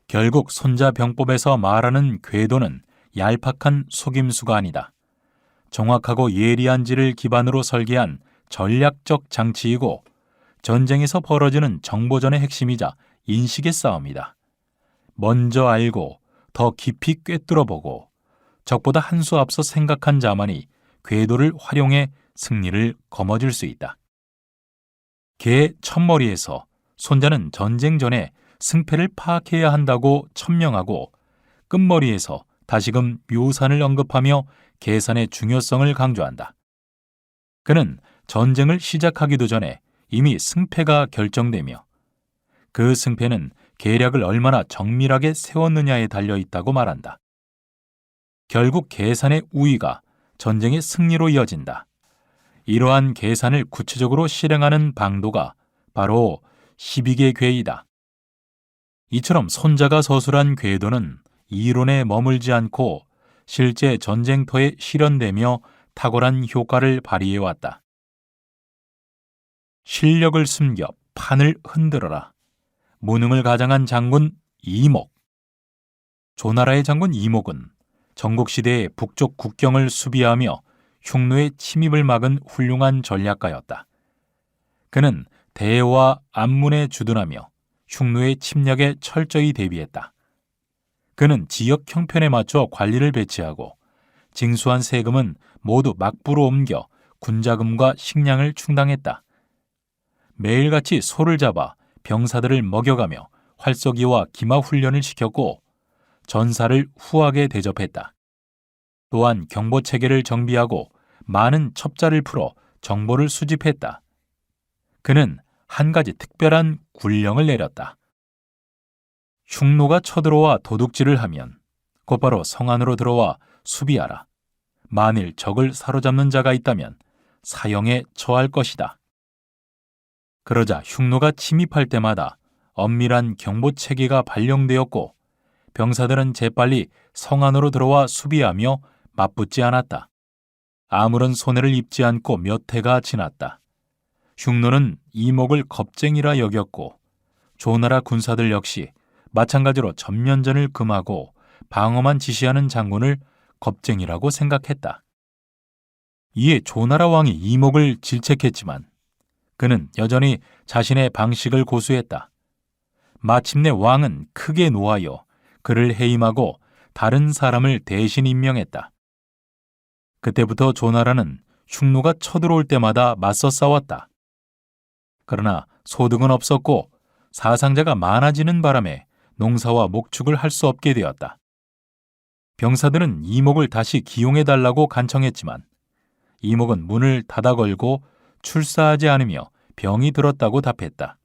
결국 손자병법에서 말하는 궤도는 얄팍한 속임수가 아니다. 정확하고 예리한 지를 기반으로 설계한 전략적 장치이고 전쟁에서 벌어지는 정보전의 핵심이자 인식의 싸움이다. 먼저 알고 더 깊이 꿰뚫어보고 적보다 한 수 앞서 생각한 자만이 궤도를 활용해 승리를 거머쥘 수 있다. 개 첫머리에서 손자는 전쟁 전에 승패를 파악해야 한다고 천명하고 끝머리에서 다시금 묘산을 언급하며 계산의 중요성을 강조한다. 그는 전쟁을 시작하기도 전에 이미 승패가 결정되며 그 승패는 계략을 얼마나 정밀하게 세웠느냐에 달려 있다고 말한다. 결국 계산의 우위가 전쟁의 승리로 이어진다. 이러한 계산을 구체적으로 실행하는 방도가 바로 12개 궤이다. 이처럼 손자가 서술한 궤도는 이론에 머물지 않고 실제 전쟁터에 실현되며 탁월한 효과를 발휘해왔다. 실력을 숨겨 판을 흔들어라. 무능을 가장한 장군 이목. 조나라의 장군 이목은 전국시대의 북쪽 국경을 수비하며 흉노의 침입을 막은 훌륭한 전략가였다. 그는 대와 안문에 주둔하며 흉노의 침략에 철저히 대비했다. 그는 지역 형편에 맞춰 관리를 배치하고 징수한 세금은 모두 막부로 옮겨 군자금과 식량을 충당했다. 매일같이 소를 잡아 병사들을 먹여가며 활쏘기와 기마 훈련을 시켰고 전사를 후하게 대접했다. 또한 경보체계를 정비하고 많은 첩자를 풀어 정보를 수집했다. 그는 한 가지 특별한 군령을 내렸다. 흉노가 쳐들어와 도둑질을 하면 곧바로 성 안으로 들어와 수비하라. 만일 적을 사로잡는 자가 있다면 사형에 처할 것이다. 그러자 흉노가 침입할 때마다 엄밀한 경보체계가 발령되었고 병사들은 재빨리 성 안으로 들어와 수비하며 맞붙지 않았다. 아무런 손해를 입지 않고 몇 해가 지났다. 흉노는 이목을 겁쟁이라 여겼고 조나라 군사들 역시 마찬가지로 전면전을 금하고 방어만 지시하는 장군을 겁쟁이라고 생각했다. 이에 조나라 왕이 이목을 질책했지만 그는 여전히 자신의 방식을 고수했다. 마침내 왕은 크게 노하여 그를 해임하고 다른 사람을 대신 임명했다. 그때부터 조나라는 흉노가 쳐들어올 때마다 맞서 싸웠다. 그러나 소득은 없었고 사상자가 많아지는 바람에 농사와 목축을 할 수 없게 되었다. 병사들은 이목을 다시 기용해달라고 간청했지만 이목은 문을 닫아 걸고 출사하지 않으며 병이 들었다고 답했다.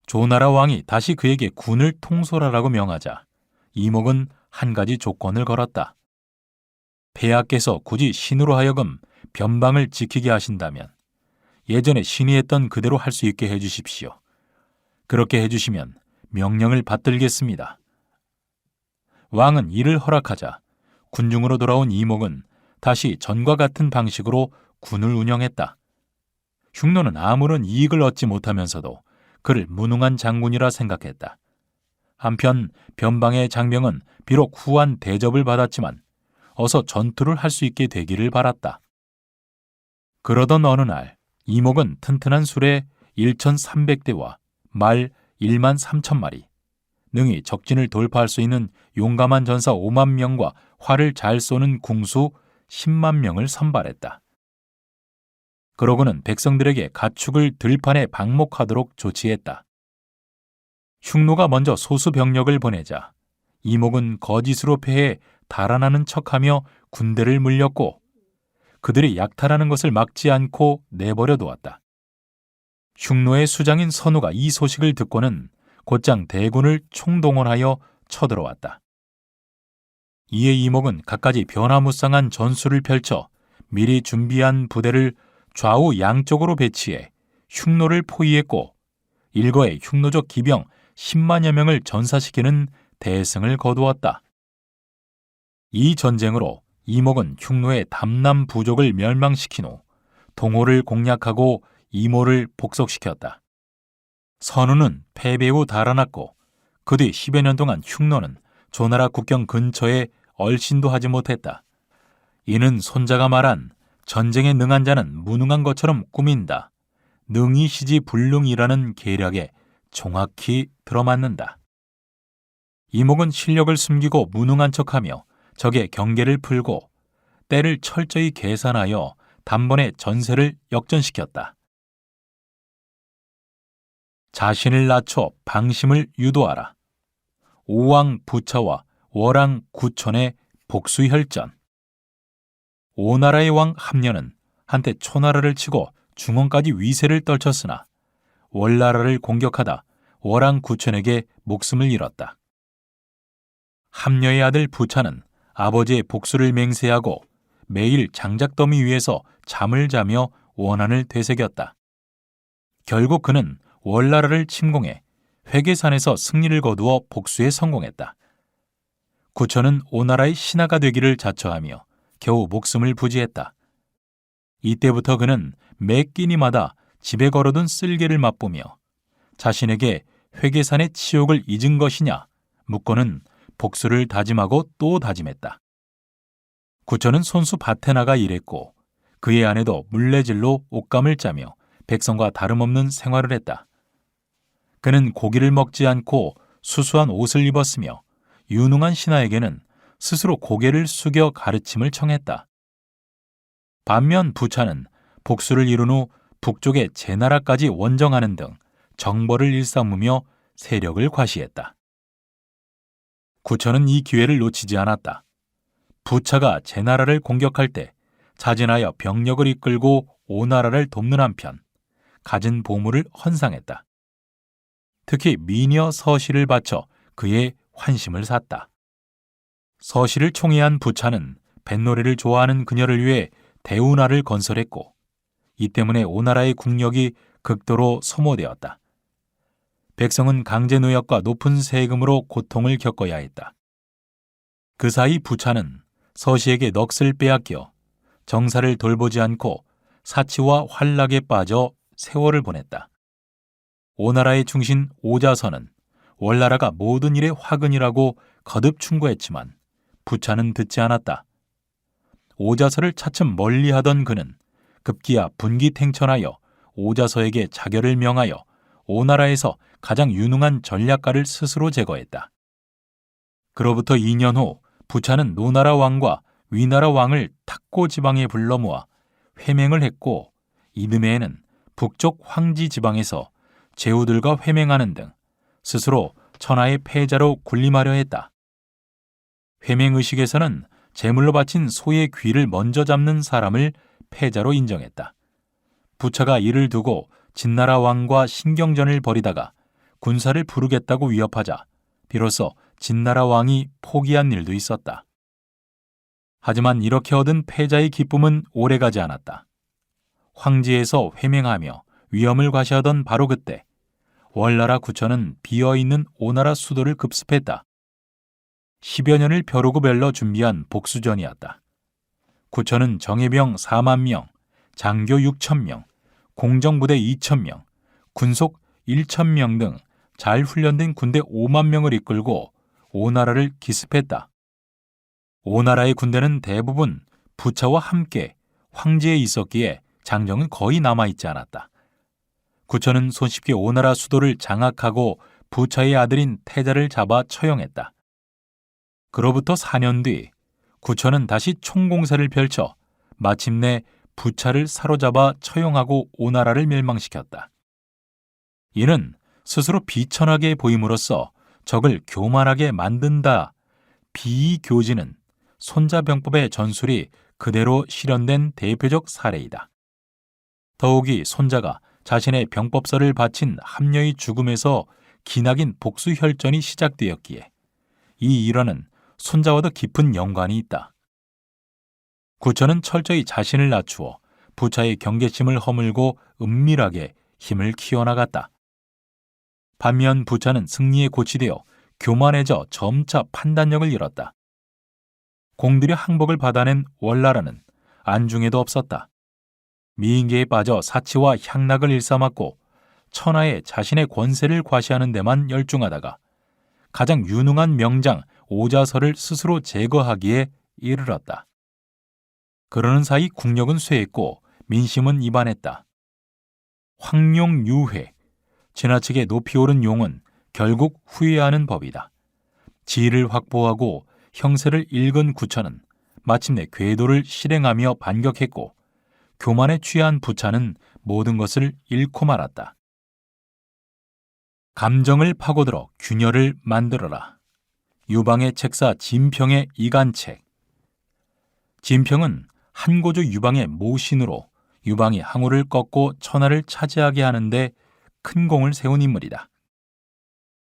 조나라 왕이 다시 그에게 군을 통솔하라고 명하자 이목은 한 가지 조건을 걸었다. 폐하께서 굳이 신으로 하여금 변방을 지키게 하신다면 예전에 신이 했던 그대로 할 수 있게 해주십시오. 그렇게 해주시면 명령을 받들겠습니다. 왕은 이를 허락하자 군중으로 돌아온 이목은 다시 전과 같은 방식으로 군을 운영했다. 흉노는 아무런 이익을 얻지 못하면서도 그를 무능한 장군이라 생각했다. 한편 변방의 장병은 비록 후한 대접을 받았지만 어서 전투를 할 수 있게 되기를 바랐다. 그러던 어느 날 이목은 튼튼한 수레 1,300대와 말 1만 3천 마리, 능히 적진을 돌파할 수 있는 용감한 전사 5만 명과 활을 잘 쏘는 궁수 10만 명을 선발했다. 그러고는 백성들에게 가축을 들판에 방목하도록 조치했다. 흉노가 먼저 소수 병력을 보내자 이목은 거짓으로 패해 달아나는 척하며 군대를 물렸고 그들이 약탈하는 것을 막지 않고 내버려 두었다. 흉노의 수장인 선우가 이 소식을 듣고는 곧장 대군을 총동원하여 쳐들어왔다. 이에 이목은 갖가지 변화무쌍한 전술을 펼쳐 미리 준비한 부대를 좌우 양쪽으로 배치해 흉노를 포위했고 일거에 흉노족 기병 10만여 명을 전사시키는 대승을 거두었다. 이 전쟁으로 이목은 흉노의 담남 부족을 멸망시킨 후 동호를 공략하고 이모를 복속시켰다. 선우는 패배 후 달아났고 그 뒤 10여 년 동안 흉노는 조나라 국경 근처에 얼씬도 하지 못했다. 이는 손자가 말한 전쟁에 능한 자는 무능한 것처럼 꾸민다. 능이시지 불능이라는 계략에 정확히 들어맞는다. 이목은 실력을 숨기고 무능한 척하며 적의 경계를 풀고 때를 철저히 계산하여 단번에 전세를 역전시켰다. 자신을 낮춰 방심을 유도하라. 오왕 부차와 월왕 구천의 복수혈전. 오나라의 왕 함려는 한때 초나라를 치고 중원까지 위세를 떨쳤으나 월나라를 공격하다 월왕 구천에게 목숨을 잃었다. 함려의 아들 부차는 아버지의 복수를 맹세하고 매일 장작더미 위에서 잠을 자며 원한을 되새겼다. 결국 그는 월나라를 침공해 회계산에서 승리를 거두어 복수에 성공했다. 구천은 오나라의 신하가 되기를 자처하며 겨우 목숨을 부지했다. 이때부터 그는 매 끼니마다 집에 걸어둔 쓸개를 맛보며 자신에게 회계산의 치욕을 잊은 것이냐 묻고는 복수를 다짐하고 또 다짐했다. 구천은 손수 밭에 나가 일했고 그의 아내도 물레질로 옷감을 짜며 백성과 다름없는 생활을 했다. 그는 고기를 먹지 않고 수수한 옷을 입었으며 유능한 신하에게는 스스로 고개를 숙여 가르침을 청했다. 반면 부차는 복수를 이룬 후 북쪽의 제나라까지 원정하는 등 정벌을 일삼으며 세력을 과시했다. 구천은 이 기회를 놓치지 않았다. 부차가 제나라를 공격할 때 자진하여 병력을 이끌고 오나라를 돕는 한편 가진 보물을 헌상했다. 특히 미녀 서시를 바쳐 그의 환심을 샀다. 서시를 총애한 부차는 뱃노래를 좋아하는 그녀를 위해 대운하를 건설했고 이 때문에 오나라의 국력이 극도로 소모되었다. 백성은 강제 노역과 높은 세금으로 고통을 겪어야 했다. 그 사이 부차는 서시에게 넋을 빼앗겨 정사를 돌보지 않고 사치와 환락에 빠져 세월을 보냈다. 오나라의 충신 오자선은 월나라가 모든 일의 화근이라고 거듭 충고했지만 부차는 듣지 않았다. 오자서를 차츰 멀리하던 그는 급기야 분기탱천하여 오자서에게 자결을 명하여 오나라에서 가장 유능한 전략가를 스스로 제거했다. 그로부터 2년 후 부차는 노나라 왕과 위나라 왕을 탁고 지방에 불러 모아 회맹을 했고 이듬해에는 북쪽 황지 지방에서 제후들과 회맹하는 등 스스로 천하의 패자로 군림하려 했다. 회맹의식에서는 제물로 바친 소의 귀를 먼저 잡는 사람을 패자로 인정했다. 부차가 이를 두고 진나라 왕과 신경전을 벌이다가 군사를 부르겠다고 위협하자 비로소 진나라 왕이 포기한 일도 있었다. 하지만 이렇게 얻은 패자의 기쁨은 오래가지 않았다. 황지에서 회맹하며 위엄을 과시하던 바로 그때 월나라 구천은 비어있는 오나라 수도를 급습했다. 10여 년을 벼르고 별러 준비한 복수전이었다. 구천은 정예병 4만 명, 장교 6천 명, 공정부대 2천 명, 군속 1천 명 등 잘 훈련된 군대 5만 명을 이끌고 오나라를 기습했다. 오나라의 군대는 대부분 부차와 함께 황지에 있었기에 장정은 거의 남아있지 않았다. 구천은 손쉽게 오나라 수도를 장악하고 부차의 아들인 태자를 잡아 처형했다. 그로부터 4년 뒤 구천은 다시 총공세를 펼쳐 마침내 부차를 사로잡아 처형하고 오나라를 멸망시켰다. 이는 스스로 비천하게 보임으로써 적을 교만하게 만든다. 비교지는 손자병법의 전술이 그대로 실현된 대표적 사례이다. 더욱이 손자가 자신의 병법서를 바친 함녀의 죽음에서 기나긴 복수혈전이 시작되었기에 이 일화는 손자와도 깊은 연관이 있다. 구천은 철저히 자신을 낮추어 부차의 경계심을 허물고 은밀하게 힘을 키워나갔다. 반면 부차는 승리에 고치되어 교만해져 점차 판단력을 잃었다. 공들여 항복을 받아낸 월나라는 안중에도 없었다. 미인계에 빠져 사치와 향락을 일삼았고 천하에 자신의 권세를 과시하는 데만 열중하다가 가장 유능한 명장 오자서를 스스로 제거하기에 이르렀다. 그러는 사이 국력은 쇠했고 민심은 이반했다. 황룡유회, 지나치게 높이 오른 용은 결국 후회하는 법이다. 지위를 확보하고 형세를 읽은 구천은 마침내 궤도를 실행하며 반격했고 교만에 취한 부차는 모든 것을 잃고 말았다. 감정을 파고들어 균열을 만들어라. 유방의 책사 진평의 이간책. 진평은 한고조 유방의 모신으로 유방이 항우를 꺾고 천하를 차지하게 하는데 큰 공을 세운 인물이다.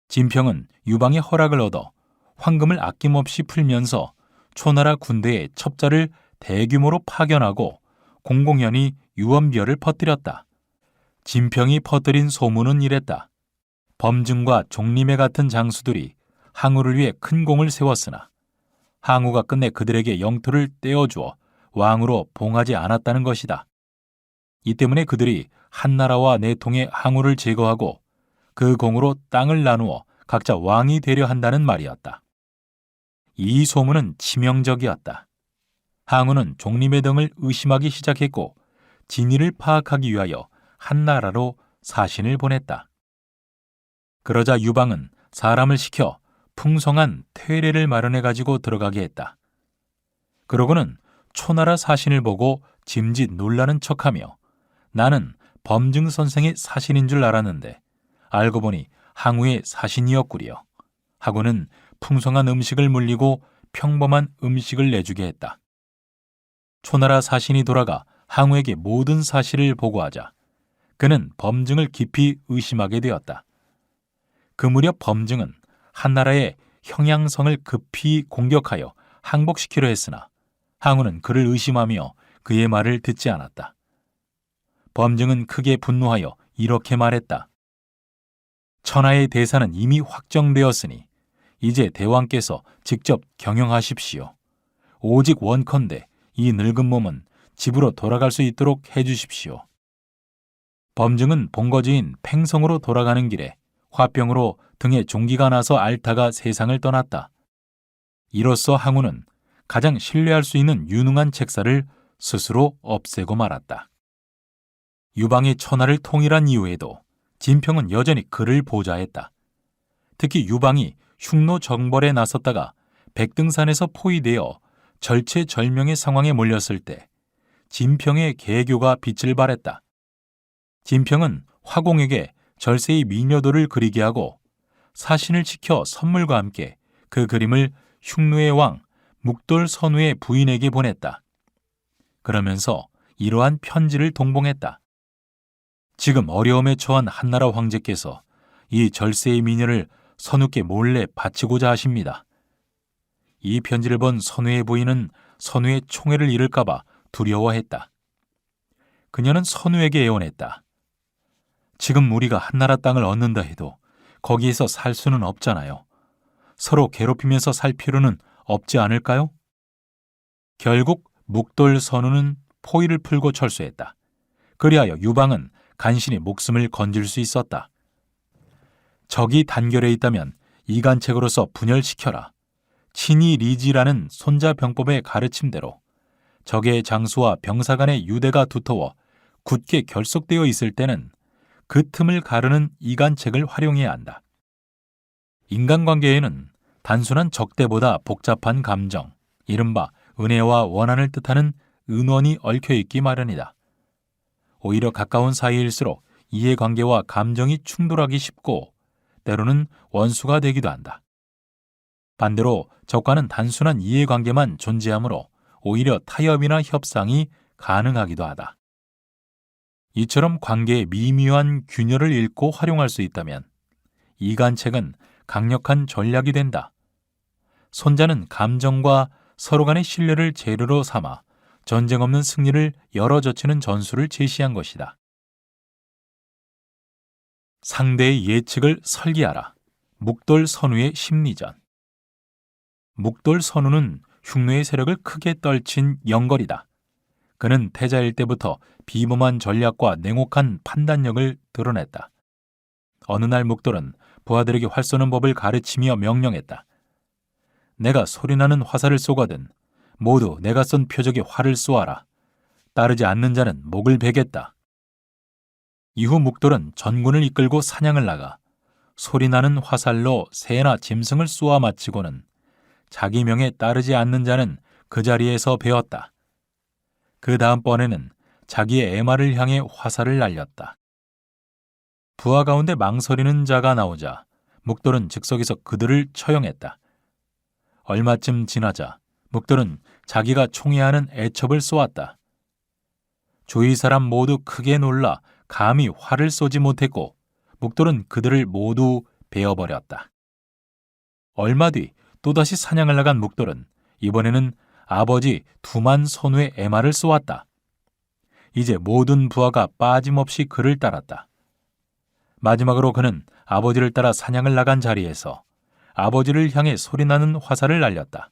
진평은 유방의 허락을 얻어 황금을 아낌없이 풀면서 초나라 군대의 첩자를 대규모로 파견하고 공공연히 유언비어를 퍼뜨렸다. 진평이 퍼뜨린 소문은 이랬다. 범증과 종림의 같은 장수들이 항우를 위해 큰 공을 세웠으나 항우가 끝내 그들에게 영토를 떼어주어 왕으로 봉하지 않았다는 것이다. 이 때문에 그들이 한나라와 내통의 항우를 제거하고 그 공으로 땅을 나누어 각자 왕이 되려 한다는 말이었다. 이 소문은 치명적이었다. 항우는 종림의 등을 의심하기 시작했고 진위를 파악하기 위하여 한나라로 사신을 보냈다. 그러자 유방은 사람을 시켜 풍성한 퇴례를 마련해 가지고 들어가게 했다. 그러고는 초나라 사신을 보고 짐짓 놀라는 척하며 나는 범증 선생의 사신인 줄 알았는데 알고 보니 항우의 사신이었구려 하고는 풍성한 음식을 물리고 평범한 음식을 내주게 했다. 초나라 사신이 돌아가 항우에게 모든 사실을 보고하자 그는 범증을 깊이 의심하게 되었다. 그 무렵 범증은 한나라의 형양성을 급히 공격하여 항복시키려 했으나 항우는 그를 의심하며 그의 말을 듣지 않았다. 범증은 크게 분노하여 이렇게 말했다. 천하의 대사는 이미 확정되었으니 이제 대왕께서 직접 경영하십시오. 오직 원컨대 이 늙은 몸은 집으로 돌아갈 수 있도록 해주십시오. 범증은 본거지인 팽성으로 돌아가는 길에 화병으로 등에 종기가 나서 앓다가 세상을 떠났다. 이로써 항우는 가장 신뢰할 수 있는 유능한 책사를 스스로 없애고 말았다. 유방이 천하를 통일한 이후에도 진평은 여전히 그를 보좌했다. 특히 유방이 흉노 정벌에 나섰다가 백등산에서 포위되어 절체절명의 상황에 몰렸을 때 진평의 계교가 빛을 발했다. 진평은 화공에게 절세의 미녀도를 그리게 하고 사신을 지켜 선물과 함께 그 그림을 흉노의 왕 묵돌 선우의 부인에게 보냈다. 그러면서 이러한 편지를 동봉했다. 지금 어려움에 처한 한나라 황제께서 이 절세의 미녀를 선우께 몰래 바치고자 하십니다. 이 편지를 본 선우의 부인은 선우의 총애를 잃을까봐 두려워했다. 그녀는 선우에게 애원했다. 지금 우리가 한나라 땅을 얻는다 해도 거기에서 살 수는 없잖아요. 서로 괴롭히면서 살 필요는 없지 않을까요? 결국 묵돌 선우는 포위를 풀고 철수했다. 그리하여 유방은 간신히 목숨을 건질 수 있었다. 적이 단결해 있다면 이간책으로서 분열시켜라. 친이 리지라는 손자병법의 가르침대로 적의 장수와 병사 간의 유대가 두터워 굳게 결속되어 있을 때는 그 틈을 가르는 이간책을 활용해야 한다. 인간관계에는 단순한 적대보다 복잡한 감정, 이른바 은혜와 원한을 뜻하는 은원이 얽혀있기 마련이다. 오히려 가까운 사이일수록 이해관계와 감정이 충돌하기 쉽고 때로는 원수가 되기도 한다. 반대로 적과는 단순한 이해관계만 존재하므로 오히려 타협이나 협상이 가능하기도 하다. 이처럼 관계의 미묘한 균열을 읽고 활용할 수 있다면 이간책은 강력한 전략이 된다. 손자는 감정과 서로 간의 신뢰를 재료로 삼아 전쟁 없는 승리를 열어젖히는 전술을 제시한 것이다. 상대의 예측을 설계하라. 묵돌 선우의 심리전. 묵돌 선우는 흉노의 세력을 크게 떨친 영걸이다. 그는 태자일 때부터 비범한 전략과 냉혹한 판단력을 드러냈다. 어느 날 묵돌은 부하들에게 활 쏘는 법을 가르치며 명령했다. 내가 소리나는 화살을 쏘거든 모두 내가 쏜 표적에 활을 쏘아라. 따르지 않는 자는 목을 베겠다. 이후 묵돌은 전군을 이끌고 사냥을 나가 소리나는 화살로 새나 짐승을 쏘아 마치고는 자기 명에 따르지 않는 자는 그 자리에서 베었다. 그 다음번에는 자기의 애마를 향해 화살을 날렸다. 부하 가운데 망설이는 자가 나오자 묵돌은 즉석에서 그들을 처형했다. 얼마쯤 지나자 묵돌은 자기가 총애하는 애첩을 쏘았다. 주위 사람 모두 크게 놀라 감히 활을 쏘지 못했고 묵돌은 그들을 모두 베어버렸다. 얼마 뒤 또다시 사냥을 나간 묵돌은 이번에는 아버지 두만 선우의 애마를 쏘았다. 이제 모든 부하가 빠짐없이 그를 따랐다. 마지막으로 그는 아버지를 따라 사냥을 나간 자리에서 아버지를 향해 소리나는 화살을 날렸다.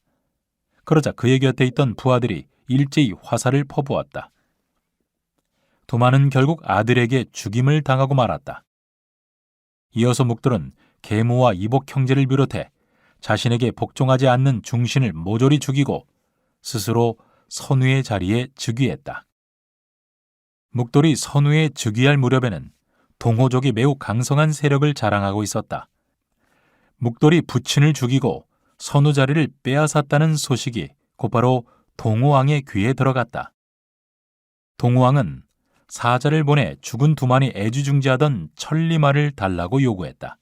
그러자 그의 곁에 있던 부하들이 일제히 화살을 퍼부었다. 두만은 결국 아들에게 죽임을 당하고 말았다. 이어서 묵돌은 계모와 이복 형제를 비롯해 자신에게 복종하지 않는 중신을 모조리 죽이고 스스로 선우의 자리에 즉위했다. 묵돌이 선우에 즉위할 무렵에는 동호족이 매우 강성한 세력을 자랑하고 있었다. 묵돌이 부친을 죽이고 선우 자리를 빼앗았다는 소식이 곧바로 동호왕의 귀에 들어갔다. 동호왕은 사자를 보내 죽은 두만이 애지중지하던 천리마를 달라고 요구했다.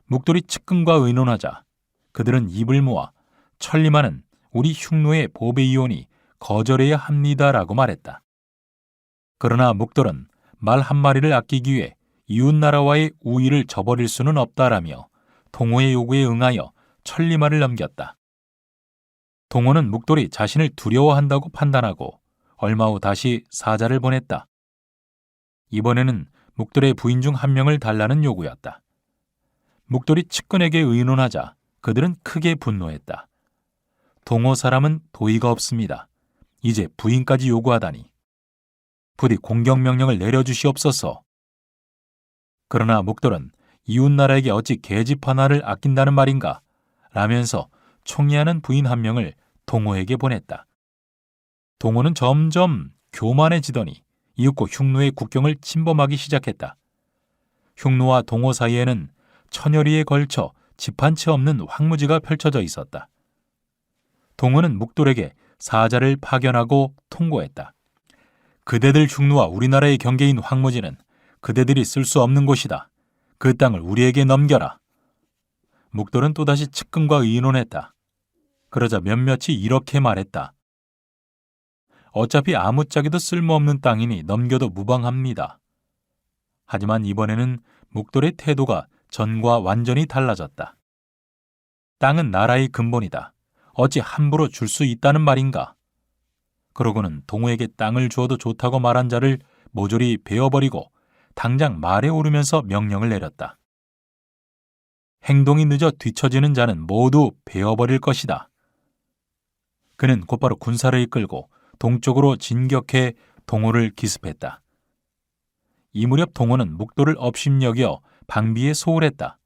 묵돌이 측근과 의논하자 그들은 입을 모아 천리마는 우리 흉노의 보배이오니 거절해야 합니다라고 말했다. 그러나 묵돌은 말 한마리를 아끼기 위해 이웃나라와의 우위를 저버릴 수는 없다라며 동호의 요구에 응하여 천리마를 넘겼다. 동호는 묵돌이 자신을 두려워한다고 판단하고 얼마 후 다시 사자를 보냈다. 이번에는 묵돌의 부인 중 한 명을 달라는 요구였다. 묵돌이 측근에게 의논하자 그들은 크게 분노했다. 동호 사람은 도의가 없습니다. 이제 부인까지 요구하다니. 부디 공격명령을 내려주시옵소서. 그러나 묵돌은 이웃나라에게 어찌 계집 하나를 아낀다는 말인가? 라면서 총애하는 부인 한 명을 동호에게 보냈다. 동호는 점점 교만해지더니 이윽고 흉노의 국경을 침범하기 시작했다. 흉노와 동호 사이에는 천여리에 걸쳐 집 한 채 없는 황무지가 펼쳐져 있었다. 동호는 묵돌에게 사자를 파견하고 통고했다. 그대들 흉노와 우리나라의 경계인 황무지는 그대들이 쓸 수 없는 곳이다. 그 땅을 우리에게 넘겨라. 묵돌은 또다시 측근과 의논했다. 그러자 몇몇이 이렇게 말했다. 어차피 아무짝에도 쓸모없는 땅이니 넘겨도 무방합니다. 하지만 이번에는 묵돌의 태도가 전과 완전히 달라졌다. 땅은 나라의 근본이다. 어찌 함부로 줄 수 있다는 말인가? 그러고는 동호에게 땅을 주어도 좋다고 말한 자를 모조리 베어버리고 당장 말에 오르면서 명령을 내렸다. 행동이 늦어 뒤처지는 자는 모두 베어버릴 것이다. 그는 곧바로 군사를 이끌고 동쪽으로 진격해 동호를 기습했다. 이 무렵 동호는 묵돌을 업심여겨 방비에 소홀했다.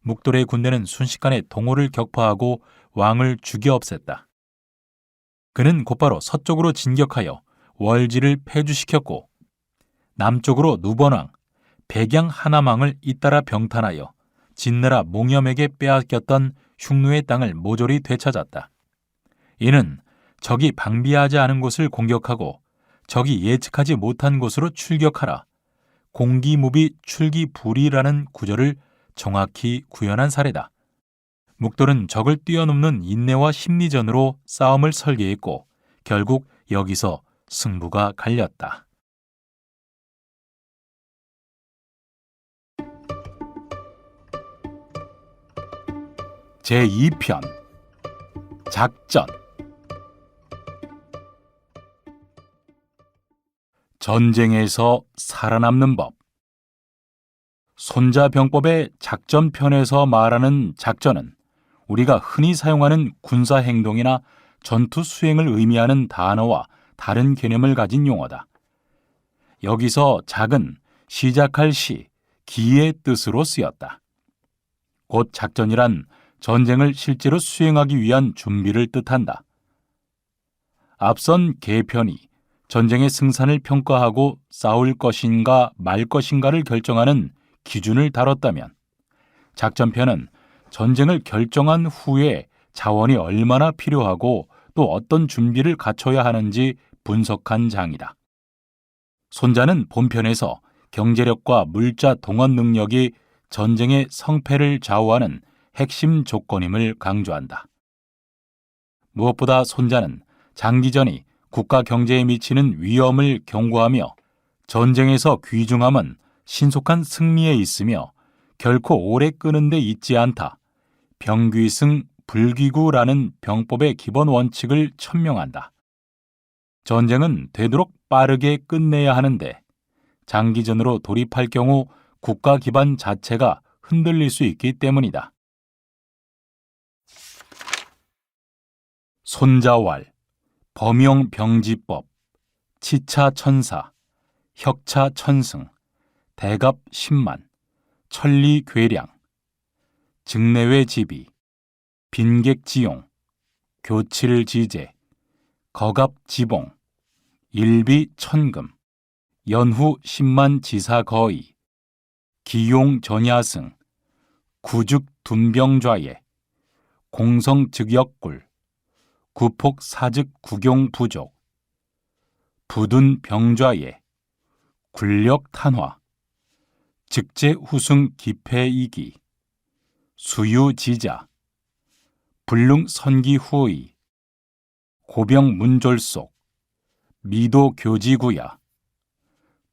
묵돌의 군대는 순식간에 동호를 격파하고 왕을 죽여 없앴다. 그는 곧바로 서쪽으로 진격하여 월지를 폐주시켰고 남쪽으로 누번왕, 백양 하남왕을 잇따라 병탄하여 진나라 몽염에게 빼앗겼던 흉노의 땅을 모조리 되찾았다. 이는 적이 방비하지 않은 곳을 공격하고 적이 예측하지 못한 곳으로 출격하라. 공기무비 출기불이라는 구절을 정확히 구현한 사례다. 묵돌은 적을 뛰어넘는 인내와 심리전으로 싸움을 설계했고 결국 여기서 승부가 갈렸다. 제2편 작전. 전쟁에서 살아남는 법. 손자병법의 작전편에서 말하는 작전은 우리가 흔히 사용하는 군사 행동이나 전투 수행을 의미하는 단어와 다른 개념을 가진 용어다. 여기서 작은 시작할 시, 기의 뜻으로 쓰였다. 곧 작전이란 전쟁을 실제로 수행하기 위한 준비를 뜻한다. 앞선 계편이 전쟁의 승산을 평가하고 싸울 것인가 말 것인가를 결정하는 기준을 다뤘다면 작전편은 전쟁을 결정한 후에 자원이 얼마나 필요하고 또 어떤 준비를 갖춰야 하는지 분석한 장이다. 손자는 본편에서 경제력과 물자 동원 능력이 전쟁의 성패를 좌우하는 핵심 조건임을 강조한다. 무엇보다 손자는 장기전이 국가 경제에 미치는 위험을 경고하며 전쟁에서 귀중함은 신속한 승리에 있으며 결코 오래 끄는 데 있지 않다. 병귀승 불귀구라는 병법의 기본 원칙을 천명한다. 전쟁은 되도록 빠르게 끝내야 하는데 장기전으로 돌입할 경우 국가 기반 자체가 흔들릴 수 있기 때문이다. 손자왈, 범용병지법, 치차천사, 혁차천승, 대갑 10만, 천리괴량, 즉내외지비, 빈객지용, 교칠지제, 거갑지봉, 일비천금, 연후 10만 지사 거의, 기용 전야승, 구죽 둔병좌예, 공성 즉역굴, 구폭 사즉 구경 부족, 부둔 병좌예, 굴력 탄화, 즉제 후승 기패이기, 수유지자, 불능 선기 후의, 고병 문졸속, 미도 교지구야,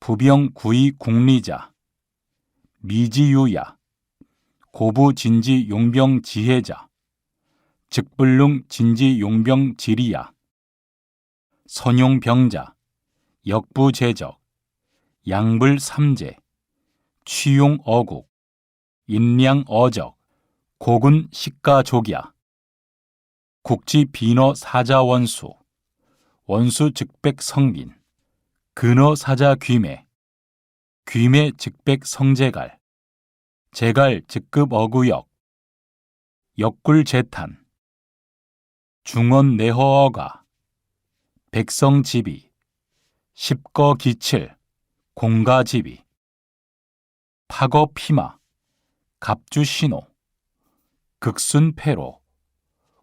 부병 구의 국리자, 미지유야, 고부 진지 용병 지혜자, 즉불능 진지 용병 지리야, 선용 병자, 역부 제적, 양불 삼재, 취용 어국, 인량 어적, 고군 식가 족야, 국지 비너 사자 원수, 원수 즉백 성빈, 근어 사자 귀매, 귀매 즉백 성재갈, 재갈 즉급 어구역, 역굴 재탄, 중원 내허어가, 백성지비, 십거 기칠, 공가지비, 파거 피마, 갑주 신호, 극순 패로,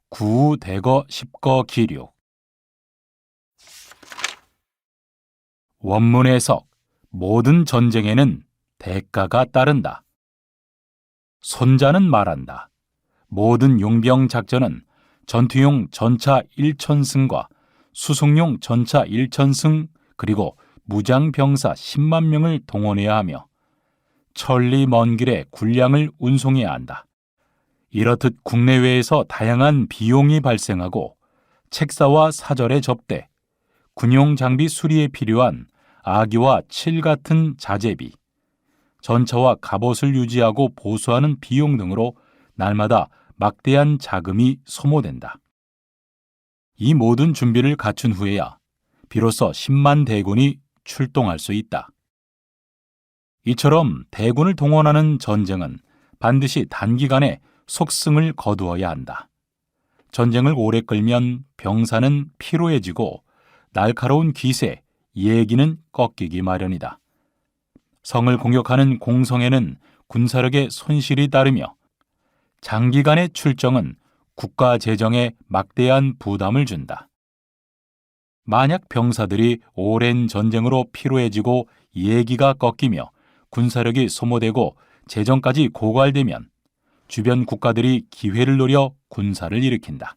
구우 대거 십거 기륙. 원문 해석. 모든 전쟁에는 대가가 따른다. 손자는 말한다. 모든 용병 작전은 전투용 전차 1,000승과 수송용 전차 1,000승 그리고 무장병사 10만 명을 동원해야 하며 천리 먼 길에 군량을 운송해야 한다. 이렇듯 국내외에서 다양한 비용이 발생하고 책사와 사절의 접대, 군용 장비 수리에 필요한 아기와 칠 같은 자재비, 전차와 갑옷을 유지하고 보수하는 비용 등으로 날마다 막대한 자금이 소모된다. 이 모든 준비를 갖춘 후에야 비로소 10만 대군이 출동할 수 있다. 이처럼 대군을 동원하는 전쟁은 반드시 단기간에 속승을 거두어야 한다. 전쟁을 오래 끌면 병사는 피로해지고 날카로운 기세, 예기는 꺾이기 마련이다. 성을 공격하는 공성에는 군사력의 손실이 따르며 장기간의 출정은 국가 재정에 막대한 부담을 준다. 만약 병사들이 오랜 전쟁으로 피로해지고 예기가 꺾이며 군사력이 소모되고 재정까지 고갈되면 주변 국가들이 기회를 노려 군사를 일으킨다.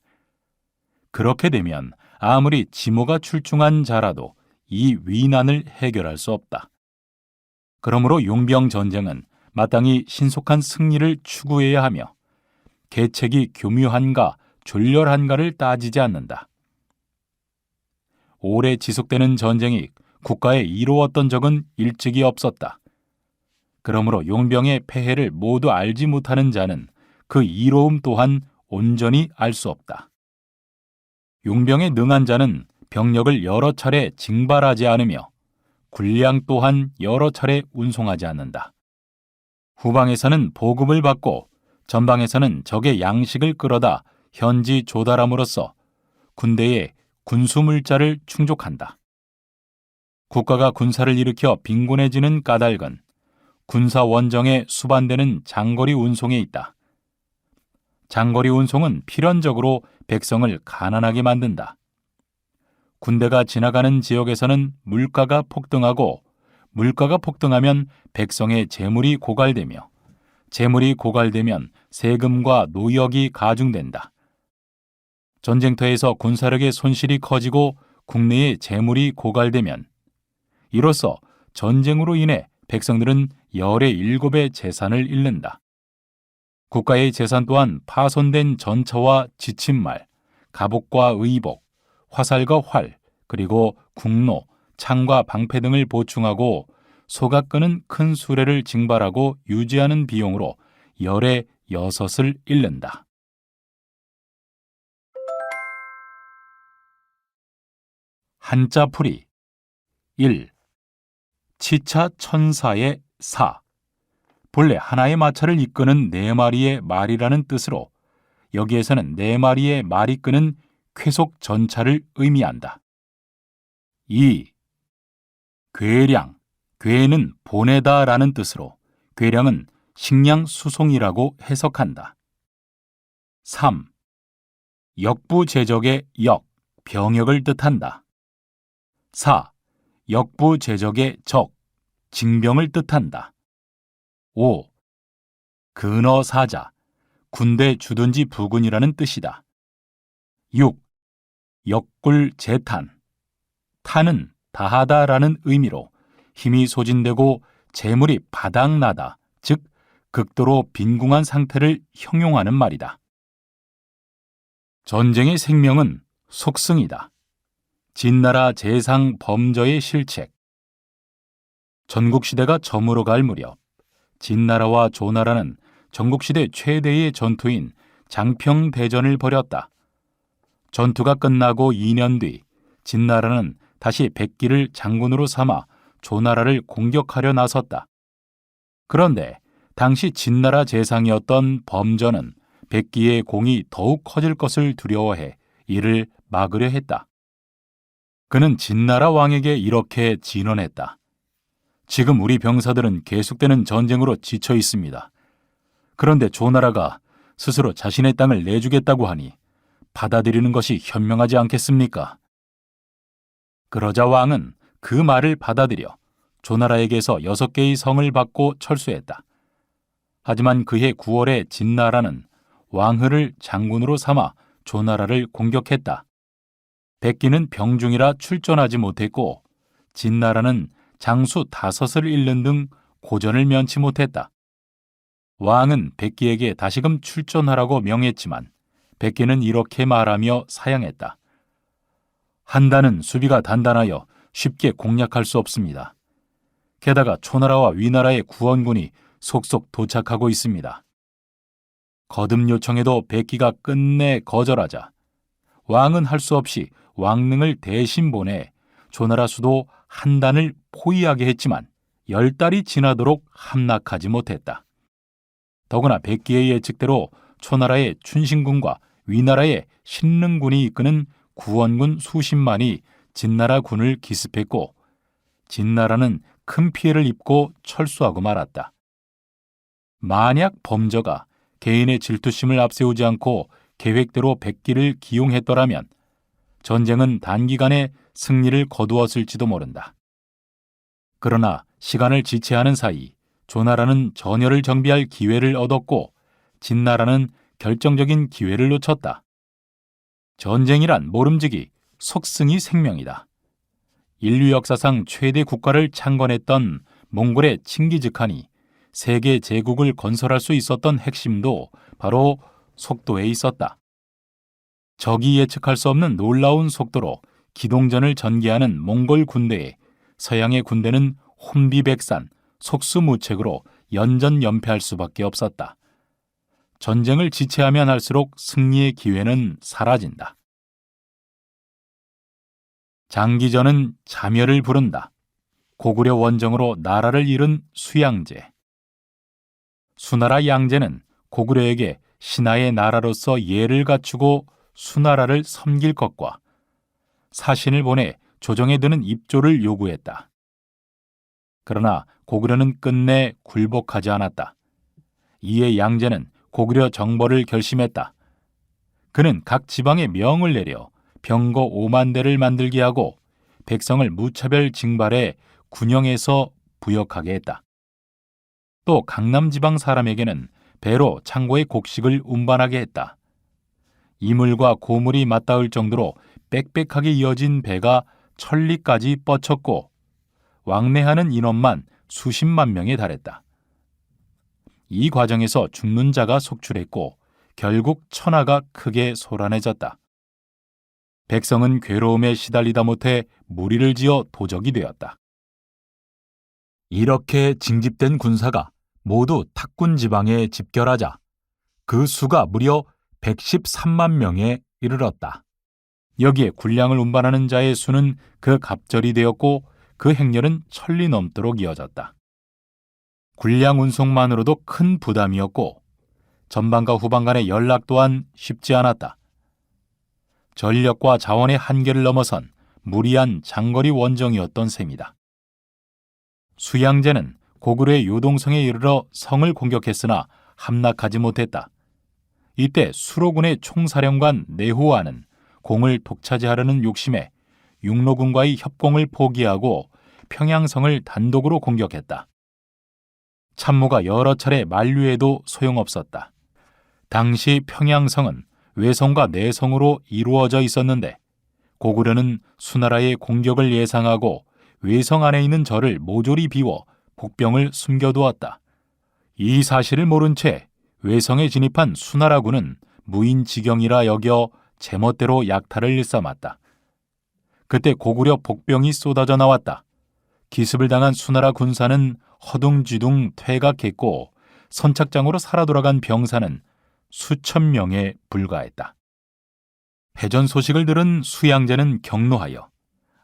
그렇게 되면 아무리 지모가 출중한 자라도 이 위난을 해결할 수 없다. 그러므로 용병 전쟁은 마땅히 신속한 승리를 추구해야 하며 계책이 교묘한가 졸렬한가를 따지지 않는다. 오래 지속되는 전쟁이 국가에 이로웠던 적은 일찍이 없었다. 그러므로 용병의 폐해를 모두 알지 못하는 자는 그 이로움 또한 온전히 알 수 없다. 용병에 능한 자는 병력을 여러 차례 징발하지 않으며 군량 또한 여러 차례 운송하지 않는다. 후방에서는 보급을 받고 전방에서는 적의 양식을 끌어다 현지 조달함으로써 군대에 군수물자를 충족한다. 국가가 군사를 일으켜 빈곤해지는 까닭은 군사 원정에 수반되는 장거리 운송에 있다. 장거리 운송은 필연적으로 백성을 가난하게 만든다. 군대가 지나가는 지역에서는 물가가 폭등하고 물가가 폭등하면 백성의 재물이 고갈되며 재물이 고갈되면 세금과 노역이 가중된다. 전쟁터에서 군사력의 손실이 커지고 국내의 재물이 고갈되면 이로써 전쟁으로 인해 백성들은 열의 7의 재산을 잃는다. 국가의 재산 또한 파손된 전차와 지침말, 갑옷과 의복, 화살과 활, 그리고 국로, 창과 방패 등을 보충하고 소가 끄는 큰 수레를 징발하고 유지하는 비용으로 열의 6을 잃는다. 한자풀이 1. 치차 천사의 사. 본래 하나의 마차를 이끄는 4마리의 말이라는 뜻으로 여기에서는 4마리의 말이 끄는 쾌속 전차를 의미한다. 2. 괴량. 괴는 보내다라는 뜻으로 괴량은 식량 수송이라고 해석한다. 3. 역부재적의 역, 병역을 뜻한다. 4. 역부재적의 적, 징병을 뜻한다. 5. 근어사자, 군대 주둔지 부군이라는 뜻이다. 6. 역굴재탄, 탄은 다하다라는 의미로 힘이 소진되고 재물이 바닥나다, 즉 극도로 빈궁한 상태를 형용하는 말이다. 전쟁의 생명은 속승이다. 진나라 재상 범저의 실책. 전국시대가 저물어갈 무렵 진나라와 조나라는 전국시대 최대의 전투인 장평대전을 벌였다. 전투가 끝나고 2년 뒤 진나라는 다시 백기를 장군으로 삼아 조나라를 공격하려 나섰다. 그런데 당시 진나라 재상이었던 범저는 백기의 공이 더욱 커질 것을 두려워해 이를 막으려 했다. 그는 진나라 왕에게 이렇게 진언했다. 지금 우리 병사들은 계속되는 전쟁으로 지쳐 있습니다. 그런데 조나라가 스스로 자신의 땅을 내주겠다고 하니 받아들이는 것이 현명하지 않겠습니까? 그러자 왕은 그 말을 받아들여 조나라에게서 6개의 성을 받고 철수했다. 하지만 그해 9월에 진나라는 왕흐를 장군으로 삼아 조나라를 공격했다. 백기는 병중이라 출전하지 못했고 진나라는 장수 5을 잃는 등 고전을 면치 못했다. 왕은 백기에게 다시금 출전하라고 명했지만 백기는 이렇게 말하며 사양했다. 한단은 수비가 단단하여 쉽게 공략할 수 없습니다. 게다가 초나라와 위나라의 구원군이 속속 도착하고 있습니다. 거듭 요청에도 백기가 끝내 거절하자 왕은 할 수 없이 왕릉을 대신 보내 조나라 수도 한단을 포위하게 했지만 10달이 지나도록 함락하지 못했다. 더구나 백기의 예측대로 초나라의 춘신군과 위나라의 신릉군이 이끄는 구원군 수십만이 진나라 군을 기습했고 진나라는 큰 피해를 입고 철수하고 말았다. 만약 범저가 개인의 질투심을 앞세우지 않고 계획대로 백기를 기용했더라면 전쟁은 단기간에 승리를 거두었을지도 모른다. 그러나 시간을 지체하는 사이 조나라는 전열을 정비할 기회를 얻었고 진나라는 결정적인 기회를 놓쳤다. 전쟁이란 모름지기, 속승이 생명이다. 인류 역사상 최대 국가를 창건했던 몽골의 칭기즈칸이 세계 제국을 건설할 수 있었던 핵심도 바로 속도에 있었다. 적이 예측할 수 없는 놀라운 속도로 기동전을 전개하는 몽골 군대에 서양의 군대는 혼비백산, 속수무책으로 연전연패할 수밖에 없었다. 전쟁을 지체하면 할수록 승리의 기회는 사라진다. 장기전은 자멸을 부른다. 고구려 원정으로 나라를 잃은 수양제. 수나라 양제는 고구려에게 신하의 나라로서 예를 갖추고 수나라를 섬길 것과 사신을 보내 조정에 드는 입조를 요구했다. 그러나 고구려는 끝내 굴복하지 않았다. 이에 양제는 고구려 정벌을 결심했다. 그는 각 지방에 명을 내려 병거 5만 대를 만들게 하고 백성을 무차별 징발해 군영에서 부역하게 했다. 또 강남 지방 사람에게는 배로 창고에 곡식을 운반하게 했다. 이물과 고물이 맞닿을 정도로 빽빽하게 이어진 배가 천리까지 뻗쳤고 왕래하는 인원만 수십만 명에 달했다. 이 과정에서 죽는 자가 속출했고 결국 천하가 크게 소란해졌다. 백성은 괴로움에 시달리다 못해 무리를 지어 도적이 되었다. 이렇게 징집된 군사가 모두 탁군 지방에 집결하자 그 수가 무려 113만 명에 이르렀다. 여기에 군량을 운반하는 자의 수는 그 갑절이 되었고 그 행렬은 천리 넘도록 이어졌다. 군량 운송만으로도 큰 부담이었고 전방과 후방 간의 연락 또한 쉽지 않았다. 전력과 자원의 한계를 넘어선 무리한 장거리 원정이었던 셈이다. 수양제는 고구려의 요동성에 이르러 성을 공격했으나 함락하지 못했다. 이때 수로군의 총사령관 내호안은 공을 독차지하려는 욕심에 육로군과의 협공을 포기하고 평양성을 단독으로 공격했다. 참모가 여러 차례 만류해도 소용없었다. 당시 평양성은 외성과 내성으로 이루어져 있었는데 고구려는 수나라의 공격을 예상하고 외성 안에 있는 절을 모조리 비워 복병을 숨겨두었다. 이 사실을 모른 채 외성에 진입한 수나라군은 무인지경이라 여겨 제멋대로 약탈을 일삼았다. 그때 고구려 복병이 쏟아져 나왔다. 기습을 당한 수나라 군사는 허둥지둥 퇴각했고 선착장으로 살아 돌아간 병사는 수천 명에 불과했다. 패전 소식을 들은 수양제는 격노하여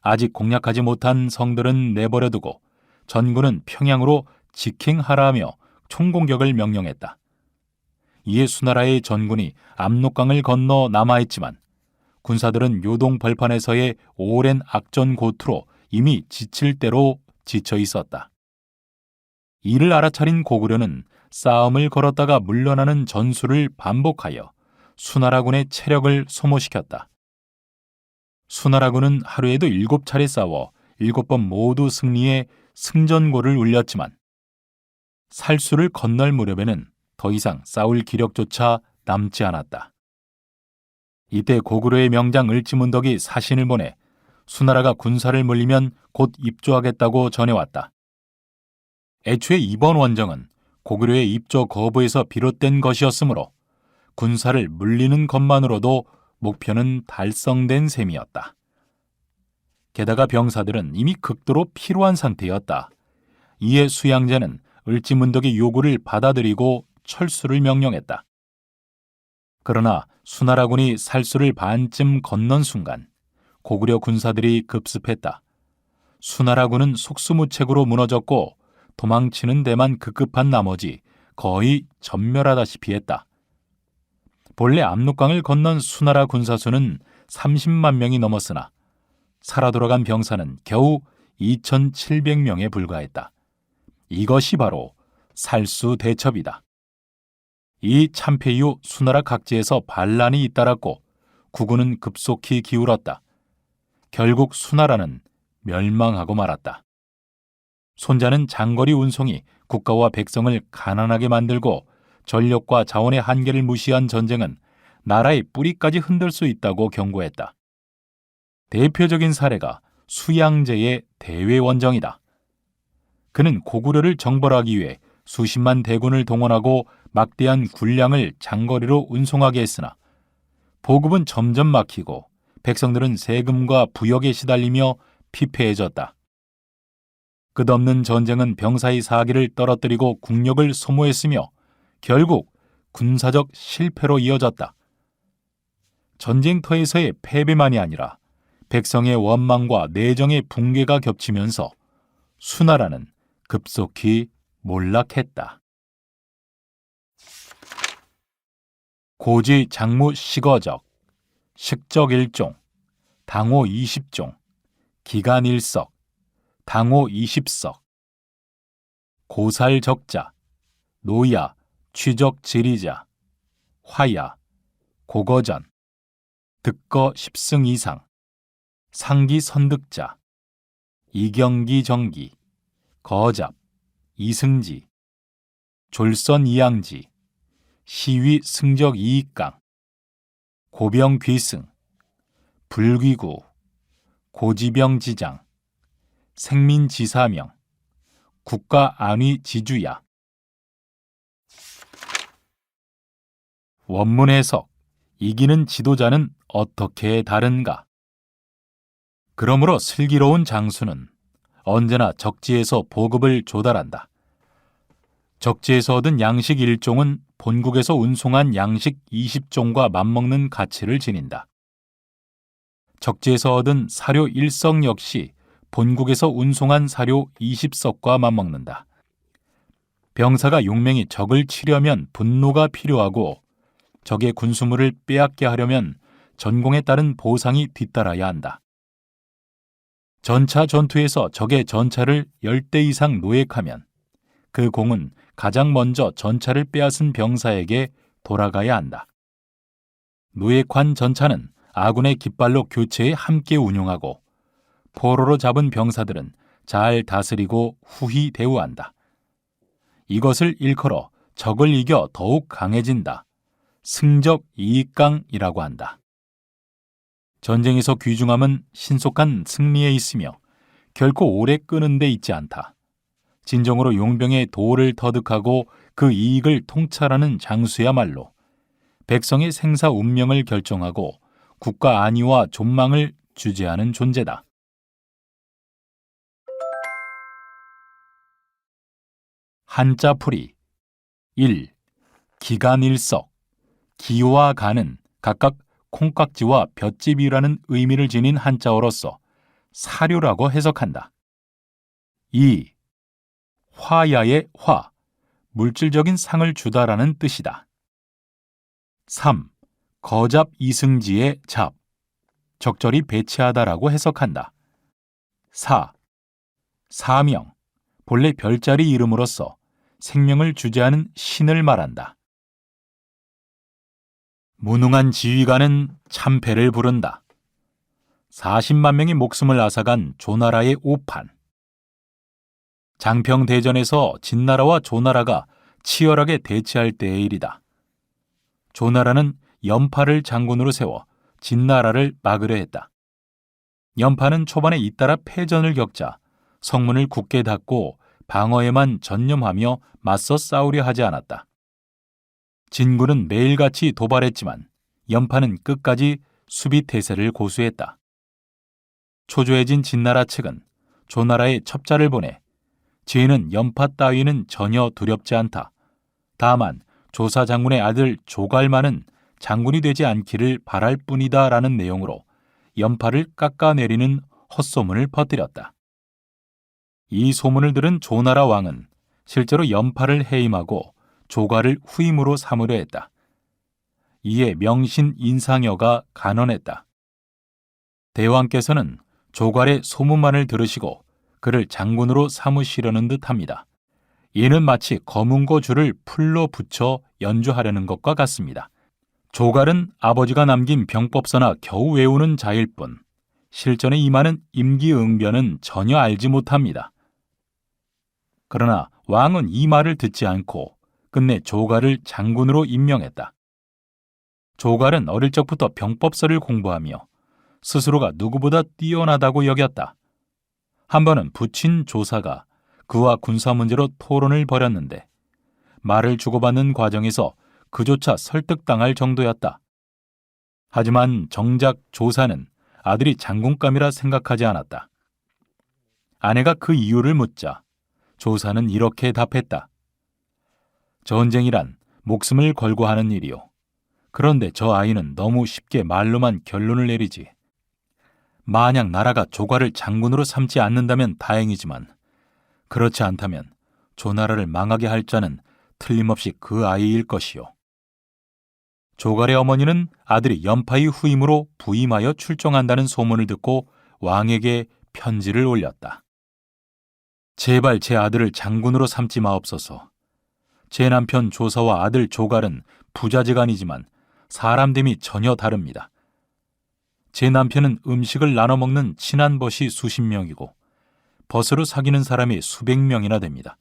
아직 공략하지 못한 성들은 내버려두고 전군은 평양으로 직행하라며 총공격을 명령했다. 이에 수나라의 전군이 압록강을 건너 남하했지만 군사들은 요동 벌판에서의 오랜 악전 고투로 이미 지칠 대로 지쳐 있었다. 이를 알아차린 고구려는 싸움을 걸었다가 물러나는 전술을 반복하여 수나라군의 체력을 소모시켰다. 수나라군은 하루에도 7차례 싸워 7번 모두 승리해 승전고를 울렸지만 살수를 건널 무렵에는 더 이상 싸울 기력조차 남지 않았다. 이때 고구려의 명장 을지문덕이 사신을 보내 수나라가 군사를 물리면 곧 입조하겠다고 전해왔다. 애초에 이번 원정은 고구려의 입조 거부에서 비롯된 것이었으므로 군사를 물리는 것만으로도 목표는 달성된 셈이었다. 게다가 병사들은 이미 극도로 피로한 상태였다. 이에 수양제는 을지문덕의 요구를 받아들이고 철수를 명령했다. 그러나 수나라군이 살수를 반쯤 건넌 순간 고구려 군사들이 급습했다. 수나라군은 속수무책으로 무너졌고 도망치는 데만 급급한 나머지 거의 전멸하다시피 했다. 본래 압록강을 건넌 수나라 군사수는 30만 명이 넘었으나 살아 돌아간 병사는 겨우 2,700명에 불과했다. 이것이 바로 살수대첩이다. 이 참패 이후 수나라 각지에서 반란이 잇따랐고 국군은 급속히 기울었다. 결국 수나라는 멸망하고 말았다. 손자는 장거리 운송이 국가와 백성을 가난하게 만들고 전력과 자원의 한계를 무시한 전쟁은 나라의 뿌리까지 흔들 수 있다고 경고했다. 대표적인 사례가 수양제의 대외원정이다. 그는 고구려를 정벌하기 위해 수십만 대군을 동원하고 막대한 군량을 장거리로 운송하게 했으나 보급은 점점 막히고 백성들은 세금과 부역에 시달리며 피폐해졌다. 끝없는 전쟁은 병사의 사기를 떨어뜨리고 국력을 소모했으며 결국 군사적 실패로 이어졌다. 전쟁터에서의 패배만이 아니라 백성의 원망과 내정의 붕괴가 겹치면서 수나라는 급속히 몰락했다. 고지 장무 식어적, 식적 1종, 당호 20종, 기간 1석, 당호 20석, 고살 적자, 노야, 취적 지리자, 화야, 고거전, 득거 10승 이상, 상기 선득자, 이경기 정기, 거잡, 이승지, 졸선 이양지, 시위 승적 이익강, 고병 귀승, 불귀구, 고지병 지장, 생민지사명, 국가안위 지주야. 원문 해석, 이기는 지도자는 어떻게 다른가? 그러므로 슬기로운 장수는 언제나 적지에서 보급을 조달한다. 적지에서 얻은 양식 1종은 본국에서 운송한 양식 20종과 맞먹는 가치를 지닌다. 적지에서 얻은 사료 1석 역시 본국에서 운송한 사료 20석과 맞먹는다. 병사가 용맹히 적을 치려면 분노가 필요하고 적의 군수물을 빼앗게 하려면 전공에 따른 보상이 뒤따라야 한다. 전차 전투에서 적의 전차를 10대 이상 노획하면 그 공은 가장 먼저 전차를 빼앗은 병사에게 돌아가야 한다. 노획한 전차는 아군의 깃발로 교체에 함께 운용하고 포로로 잡은 병사들은 잘 다스리고 후히 대우한다. 이것을 일컬어 적을 이겨 더욱 강해진다. 승적 이익강이라고 한다. 전쟁에서 귀중함은 신속한 승리에 있으며 결코 오래 끄는 데 있지 않다. 진정으로 용병의 도를 터득하고 그 이익을 통찰하는 장수야말로 백성의 생사 운명을 결정하고 국가 안위와 존망을 주재하는 존재다. 한자풀이 1. 기간일석. 기와 간은 각각 콩깍지와 볏짚이라는 의미를 지닌 한자어로서 사료라고 해석한다. 2. 화야의 화, 물질적인 상을 주다라는 뜻이다. 3. 거잡 이승지의 잡, 적절히 배치하다라고 해석한다. 4. 사명, 본래 별자리 이름으로서 생명을 주재하는 신을 말한다. 무능한 지휘관은 참패를 부른다. 40만 명의 목숨을 앗아간 조나라의 오판. 장평대전에서 진나라와 조나라가 치열하게 대치할 때의 일이다. 조나라는 연파를 장군으로 세워 진나라를 막으려 했다. 연파는 초반에 잇따라 패전을 겪자 성문을 굳게 닫고 방어에만 전념하며 맞서 싸우려 하지 않았다. 진군은 매일같이 도발했지만 연파는 끝까지 수비태세를 고수했다. 초조해진 진나라 측은 조나라에 첩자를 보내 죄는 연파 따위는 전혀 두렵지 않다. 다만 조사 장군의 아들 조갈만은 장군이 되지 않기를 바랄 뿐이다 라는 내용으로 연파를 깎아내리는 헛소문을 퍼뜨렸다. 이 소문을 들은 조나라 왕은 실제로 연파를 해임하고 조갈을 후임으로 삼으려 했다. 이에 명신 인상여가 간언했다. 대왕께서는 조갈의 소문만을 들으시고 그를 장군으로 삼으시려는 듯합니다. 이는 마치 검은고 줄을 풀로 붙여 연주하려는 것과 같습니다. 조갈은 아버지가 남긴 병법서나 겨우 외우는 자일 뿐 실전에 임하는 임기응변은 전혀 알지 못합니다. 그러나 왕은 이 말을 듣지 않고 끝내 조갈을 장군으로 임명했다. 조갈은 어릴 적부터 병법서를 공부하며 스스로가 누구보다 뛰어나다고 여겼다. 한 번은 부친 조사가 그와 군사 문제로 토론을 벌였는데 말을 주고받는 과정에서 그조차 설득당할 정도였다. 하지만 정작 조사는 아들이 장군감이라 생각하지 않았다. 아내가 그 이유를 묻자 조사는 이렇게 답했다. 전쟁이란 목숨을 걸고 하는 일이요. 그런데 저 아이는 너무 쉽게 말로만 결론을 내리지. 만약 나라가 조갈을 장군으로 삼지 않는다면 다행이지만 그렇지 않다면 조나라를 망하게 할 자는 틀림없이 그 아이일 것이요. 조갈의 어머니는 아들이 연파의 후임으로 부임하여 출정한다는 소문을 듣고 왕에게 편지를 올렸다. 제발 제 아들을 장군으로 삼지 마옵소서. 제 남편 조사와 아들 조갈은 부자지간이지만 사람됨이 전혀 다릅니다. 제 남편은 음식을 나눠 먹는 친한 벗이 수십 명이고 벗으로 사귀는 사람이 수백 명이나 됩니다.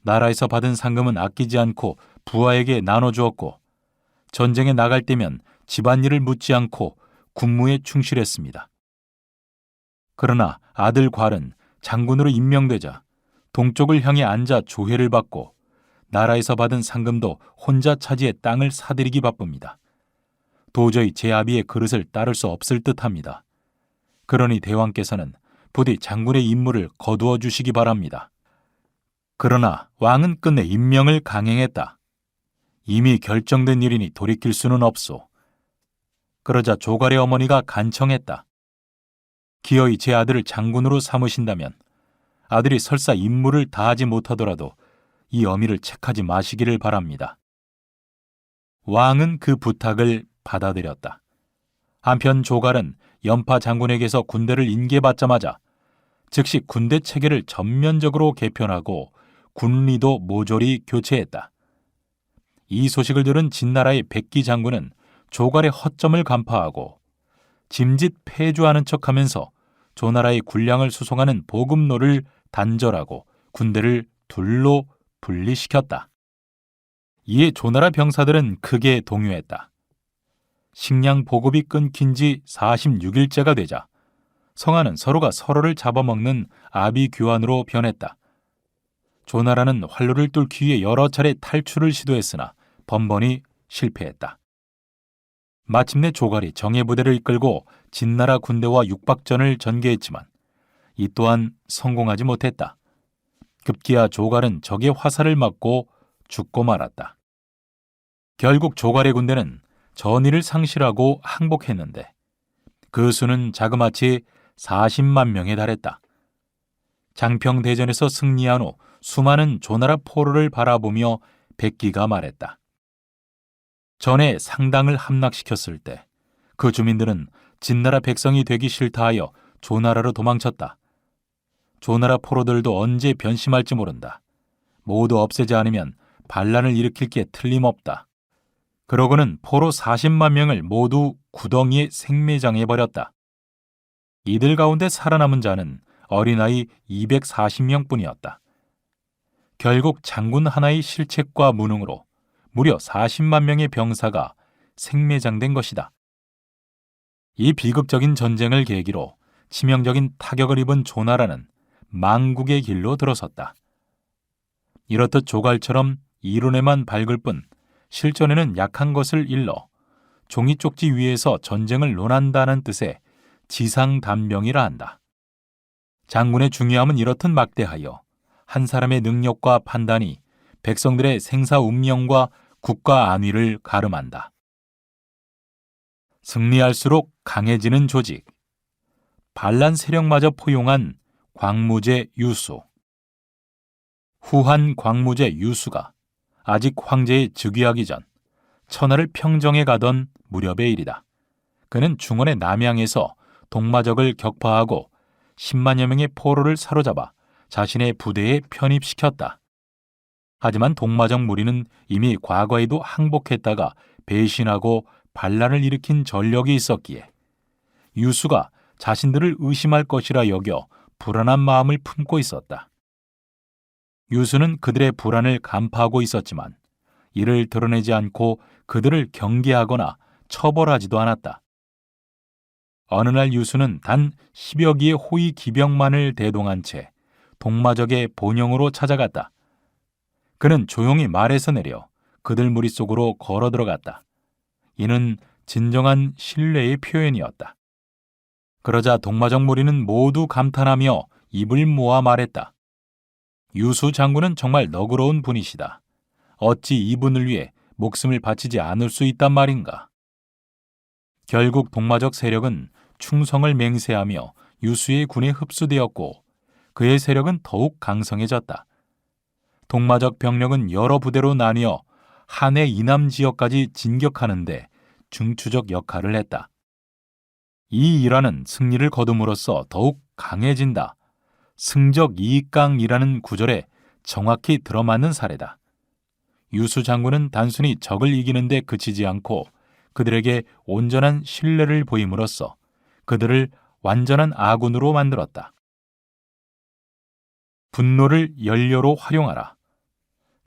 나라에서 받은 상금은 아끼지 않고 부하에게 나눠주었고 전쟁에 나갈 때면 집안일을 묻지 않고 군무에 충실했습니다. 그러나 아들 괄은 장군으로 임명되자 동쪽을 향해 앉아 조회를 받고 나라에서 받은 상금도 혼자 차지해 땅을 사들이기 바쁩니다. 도저히 제 아비의 그릇을 따를 수 없을 듯합니다. 그러니 대왕께서는 부디 장군의 임무를 거두어 주시기 바랍니다. 그러나 왕은 끝내 임명을 강행했다. 이미 결정된 일이니 돌이킬 수는 없소. 그러자 조갈의 어머니가 간청했다. 기어이 제 아들을 장군으로 삼으신다면 아들이 설사 임무를 다하지 못하더라도 이 어미를 책하지 마시기를 바랍니다. 왕은 그 부탁을 받아들였다. 한편 조갈은 연파 장군에게서 군대를 인계받자마자 즉시 군대 체계를 전면적으로 개편하고 군리도 모조리 교체했다. 이 소식을 들은 진나라의 백기 장군은 조갈의 허점을 간파하고 짐짓 패주하는 척하면서 조나라의 군량을 수송하는 보급로를 단절하고 군대를 둘로 분리시켰다. 이에 조나라 병사들은 크게 동요했다. 식량 보급이 끊긴 지 46일째가 되자 성하는 서로가 서로를 잡아먹는 아비규환으로 변했다. 조나라는 활로를 뚫기 위해 여러 차례 탈출을 시도했으나 번번이 실패했다. 마침내 조갈이 정예부대를 이끌고 진나라 군대와 육박전을 전개했지만 이 또한 성공하지 못했다. 급기야 조갈은 적의 화살을 맞고 죽고 말았다. 결국 조갈의 군대는 전의를 상실하고 항복했는데 그 수는 자그마치 40만 명에 달했다. 장평대전에서 승리한 후 수많은 조나라 포로를 바라보며 백기가 말했다. 전에 상당을 함락시켰을 때 그 주민들은 진나라 백성이 되기 싫다 하여 조나라로 도망쳤다. 조나라 포로들도 언제 변심할지 모른다. 모두 없애지 않으면 반란을 일으킬 게 틀림없다. 그러고는 포로 40만 명을 모두 구덩이에 생매장해버렸다. 이들 가운데 살아남은 자는 어린아이 240명뿐이었다. 결국 장군 하나의 실책과 무능으로 무려 40만 명의 병사가 생매장된 것이다. 이 비극적인 전쟁을 계기로 치명적인 타격을 입은 조나라는 망국의 길로 들어섰다. 이렇듯 조갈처럼 이론에만 밝을 뿐 실전에는 약한 것을 일러 종이 쪽지 위에서 전쟁을 논한다는 뜻의 지상단명이라 한다. 장군의 중요함은 이렇듯 막대하여 한 사람의 능력과 판단이 백성들의 생사 운명과 국가 안위를 가름한다. 승리할수록 강해지는 조직. 반란 세력마저 포용한 광무제 유수. 후한 광무제 유수가 아직 황제에 즉위하기 전 천하를 평정해 가던 무렵의 일이다. 그는 중원의 남양에서 동마적을 격파하고 10만여 명의 포로를 사로잡아 자신의 부대에 편입시켰다. 하지만 동마적 무리는 이미 과거에도 항복했다가 배신하고 반란을 일으킨 전력이 있었기에 유수가 자신들을 의심할 것이라 여겨 불안한 마음을 품고 있었다. 유수는 그들의 불안을 간파하고 있었지만 이를 드러내지 않고 그들을 경계하거나 처벌하지도 않았다. 어느 날 유수는 단 10여 기의 호위 기병만을 대동한 채 동마적의 본영으로 찾아갔다. 그는 조용히 말에서 내려 그들 무리 속으로 걸어 들어갔다. 이는 진정한 신뢰의 표현이었다. 그러자 동마적 무리는 모두 감탄하며 입을 모아 말했다. 유수 장군은 정말 너그러운 분이시다. 어찌 이분을 위해 목숨을 바치지 않을 수 있단 말인가. 결국 동마적 세력은 충성을 맹세하며 유수의 군에 흡수되었고 그의 세력은 더욱 강성해졌다. 동마적 병력은 여러 부대로 나뉘어 한해 이남 지역까지 진격하는데 중추적 역할을 했다. 이 일화는 승리를 거둠으로써 더욱 강해진다. 승적 이익강이라는 구절에 정확히 들어맞는 사례다. 유수 장군은 단순히 적을 이기는 데 그치지 않고 그들에게 온전한 신뢰를 보임으로써 그들을 완전한 아군으로 만들었다. 분노를 연료로 활용하라.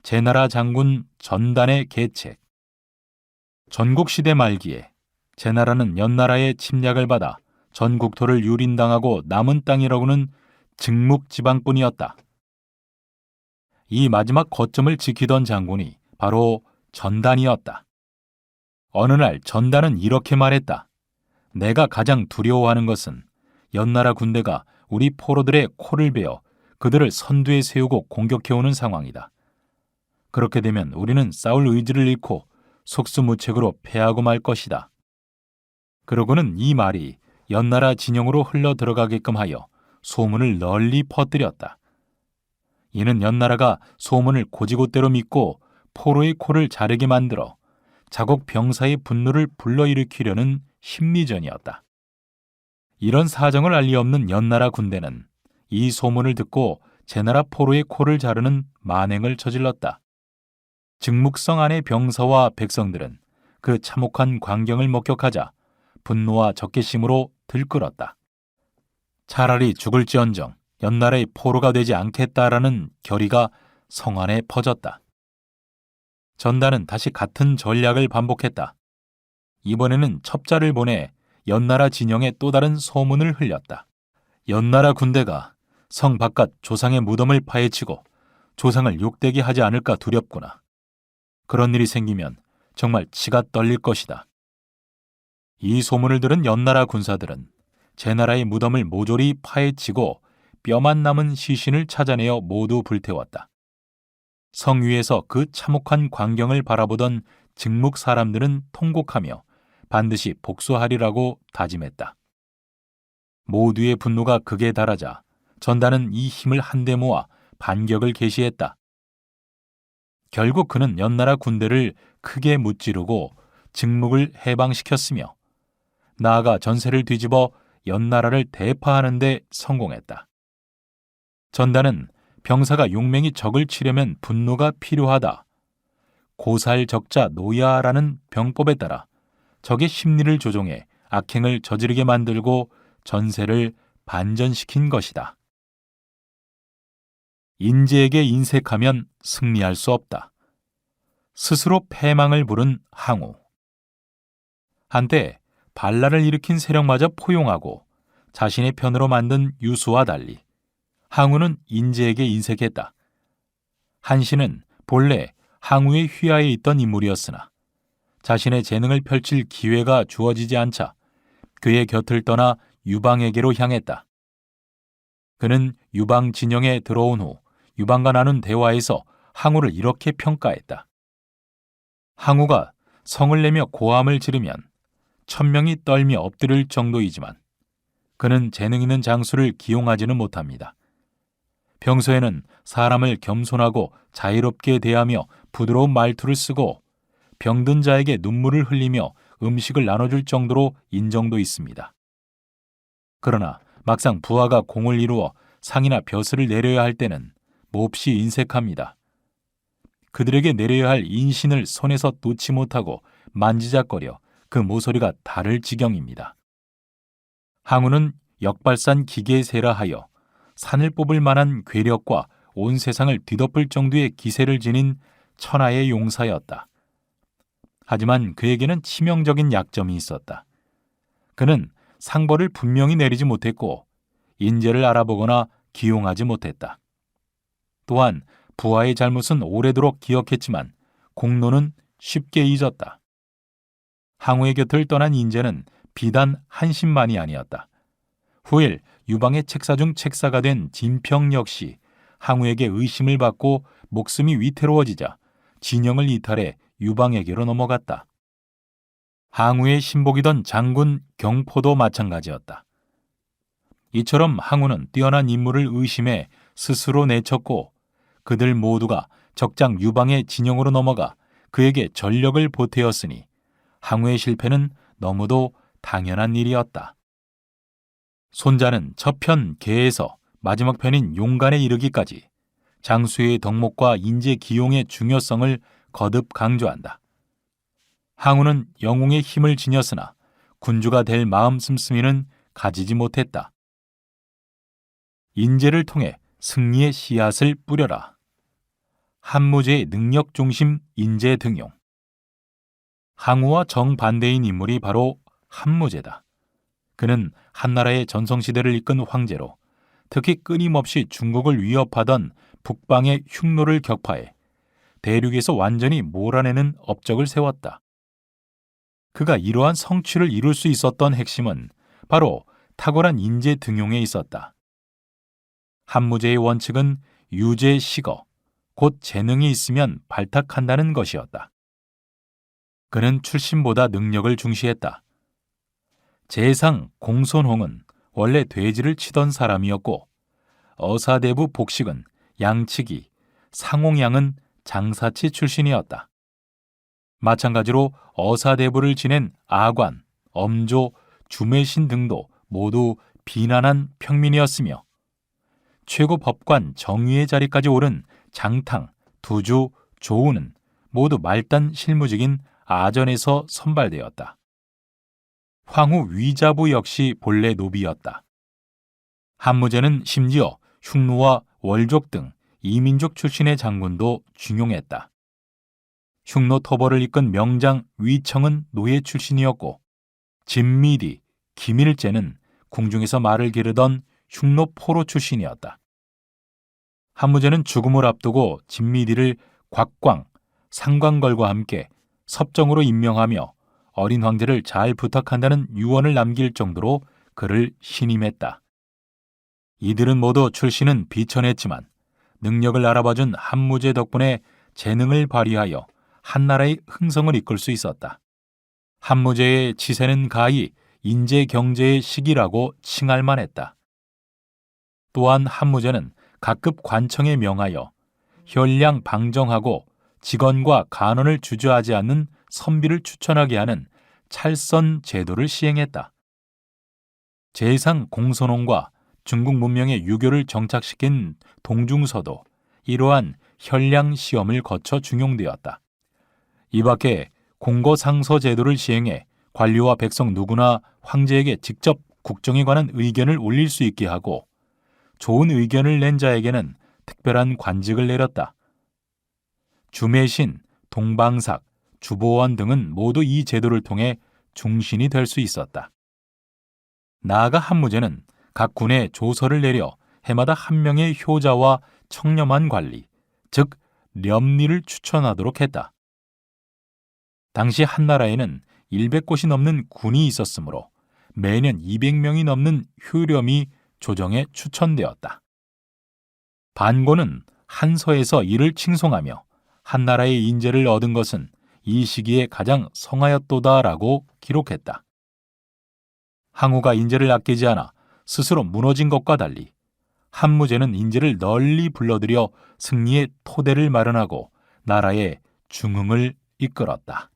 제나라 장군 전단의 계책. 전국시대 말기에 제나라는 연나라의 침략을 받아 전 국토를 유린당하고 남은 땅이라고는 증묵지방뿐이었다. 이 마지막 거점을 지키던 장군이 바로 전단이었다. 어느 날 전단은 이렇게 말했다. 내가 가장 두려워하는 것은 연나라 군대가 우리 포로들의 코를 베어 그들을 선두에 세우고 공격해오는 상황이다. 그렇게 되면 우리는 싸울 의지를 잃고 속수무책으로 패하고 말 것이다. 그러고는 이 말이 연나라 진영으로 흘러 들어가게끔 하여 소문을 널리 퍼뜨렸다. 이는 연나라가 소문을 곧이곧대로 믿고 포로의 코를 자르게 만들어 자국 병사의 분노를 불러일으키려는 심리전이었다. 이런 사정을 알리 없는 연나라 군대는 이 소문을 듣고 제나라 포로의 코를 자르는 만행을 저질렀다. 증묵성 안의 병사와 백성들은 그 참혹한 광경을 목격하자 분노와 적개심으로 들끓었다. 차라리 죽을지언정 연나라의 포로가 되지 않겠다라는 결의가 성 안에 퍼졌다. 전단은 다시 같은 전략을 반복했다. 이번에는 첩자를 보내 연나라 진영에 또 다른 소문을 흘렸다. 연나라 군대가 성 바깥 조상의 무덤을 파헤치고 조상을 욕되게 하지 않을까 두렵구나. 그런 일이 생기면 정말 치가 떨릴 것이다. 이 소문을 들은 연나라 군사들은 제나라의 무덤을 모조리 파헤치고 뼈만 남은 시신을 찾아내어 모두 불태웠다. 성 위에서 그 참혹한 광경을 바라보던 증묵 사람들은 통곡하며 반드시 복수하리라고 다짐했다. 모두의 분노가 극에 달하자 전단은 이 힘을 한데 모아 반격을 개시했다. 결국 그는 연나라 군대를 크게 무찌르고 증묵을 해방시켰으며 나아가 전세를 뒤집어 연나라를 대파하는 데 성공했다. 전단은 병사가 용맹히 적을 치려면 분노가 필요하다. 고살적자 노야라는 병법에 따라 적의 심리를 조종해 악행을 저지르게 만들고 전세를 반전시킨 것이다. 인재에게 인색하면 승리할 수 없다. 스스로 패망을 부른 항우. 한때 반란을 일으킨 세력마저 포용하고 자신의 편으로 만든 유수와 달리 항우는 인재에게 인색했다. 한신은 본래 항우의 휘하에 있던 인물이었으나 자신의 재능을 펼칠 기회가 주어지지 않자 그의 곁을 떠나 유방에게로 향했다. 그는 유방 진영에 들어온 후 유방과 나눈 대화에서 항우를 이렇게 평가했다. 항우가 성을 내며 고함을 지르면 1000명이 떨며 엎드릴 정도이지만 그는 재능 있는 장수를 기용하지는 못합니다. 평소에는 사람을 겸손하고 자유롭게 대하며 부드러운 말투를 쓰고 병든 자에게 눈물을 흘리며 음식을 나눠줄 정도로 인정도 있습니다. 그러나 막상 부하가 공을 이루어 상이나 벼슬을 내려야 할 때는 몹시 인색합니다. 그들에게 내려야 할 인신을 손에서 놓지 못하고 만지작거려 그 모서리가 다를 지경입니다. 항우는 역발산 기계세라 하여 산을 뽑을 만한 괴력과 온 세상을 뒤덮을 정도의 기세를 지닌 천하의 용사였다. 하지만 그에게는 치명적인 약점이 있었다. 그는 상벌을 분명히 내리지 못했고 인재를 알아보거나 기용하지 못했다. 또한 부하의 잘못은 오래도록 기억했지만 공로는 쉽게 잊었다. 항우의 곁을 떠난 인재는 비단 한신만이 아니었다. 후일 유방의 책사 중 책사가 된 진평 역시 항우에게 의심을 받고 목숨이 위태로워지자 진영을 이탈해 유방에게로 넘어갔다. 항우의 신복이던 장군 경포도 마찬가지였다. 이처럼 항우는 뛰어난 인물을 의심해 스스로 내쳤고 그들 모두가 적장 유방의 진영으로 넘어가 그에게 전력을 보태었으니 항우의 실패는 너무도 당연한 일이었다. 손자는 첫 편 개에서 마지막 편인 용간에 이르기까지 장수의 덕목과 인재 기용의 중요성을 거듭 강조한다. 항우는 영웅의 힘을 지녔으나 군주가 될 마음 씀씀이는 가지지 못했다. 인재를 통해 승리의 씨앗을 뿌려라. 한무제의 능력 중심 인재 등용. 항우와 정반대인 인물이 바로 한무제다. 그는 한나라의 전성시대를 이끈 황제로 특히 끊임없이 중국을 위협하던 북방의 흉노를 격파해 대륙에서 완전히 몰아내는 업적을 세웠다. 그가 이러한 성취를 이룰 수 있었던 핵심은 바로 탁월한 인재 등용에 있었다. 한무제의 원칙은 유재식어, 곧 재능이 있으면 발탁한다는 것이었다. 그는 출신보다 능력을 중시했다. 재상 공손홍은 원래 돼지를 치던 사람이었고 어사대부 복식은 양치기, 상홍양은 장사치 출신이었다. 마찬가지로 어사대부를 지낸 아관, 엄조, 주매신 등도 모두 비난한 평민이었으며 최고 법관 정의의 자리까지 오른 장탕, 두주, 조우는 모두 말단 실무직인 아전에서 선발되었다. 황후 위자부 역시 본래 노비였다. 한무제는 심지어 흉노와 월족 등 이민족 출신의 장군도 중용했다. 흉노 토벌을 이끈 명장 위청은 노예 출신이었고 진미디, 김일제는 궁중에서 말을 기르던 흉노 포로 출신이었다. 한무제는 죽음을 앞두고 진미디를 곽광, 상광걸과 함께 섭정으로 임명하며 어린 황제를 잘 부탁한다는 유언을 남길 정도로 그를 신임했다. 이들은 모두 출신은 비천했지만 능력을 알아봐준 한무제 덕분에 재능을 발휘하여 한나라의 흥성을 이끌 수 있었다. 한무제의 치세는 가히 인재경제의 시기라고 칭할 만했다. 또한 한무제는 각급 관청에 명하여 혈량 방정하고 직원과 간원을 주저하지 않는 선비를 추천하게 하는 찰선 제도를 시행했다. 제상 공선홍과 중국 문명의 유교를 정착시킨 동중서도 이러한 혈량 시험을 거쳐 중용되었다. 이 밖에 공거상서 제도를 시행해 관료와 백성 누구나 황제에게 직접 국정에 관한 의견을 올릴 수 있게 하고 좋은 의견을 낸 자에게는 특별한 관직을 내렸다. 주매신, 동방삭, 주보원 등은 모두 이 제도를 통해 중신이 될 수 있었다. 나아가 한무제는 각 군에 조서를 내려 해마다 한 명의 효자와 청렴한 관리, 즉 렴리를 추천하도록 했다. 당시 한나라에는 100곳이 넘는 군이 있었으므로 매년 200명이 넘는 효렴이 조정에 추천되었다. 반고는 한서에서 이를 칭송하며 한나라의 인재를 얻은 것은 이 시기에 가장 성하였도다라고 기록했다. 항우가 인재를 아끼지 않아 스스로 무너진 것과 달리 한무제는 인재를 널리 불러들여 승리의 토대를 마련하고 나라의 중흥을 이끌었다.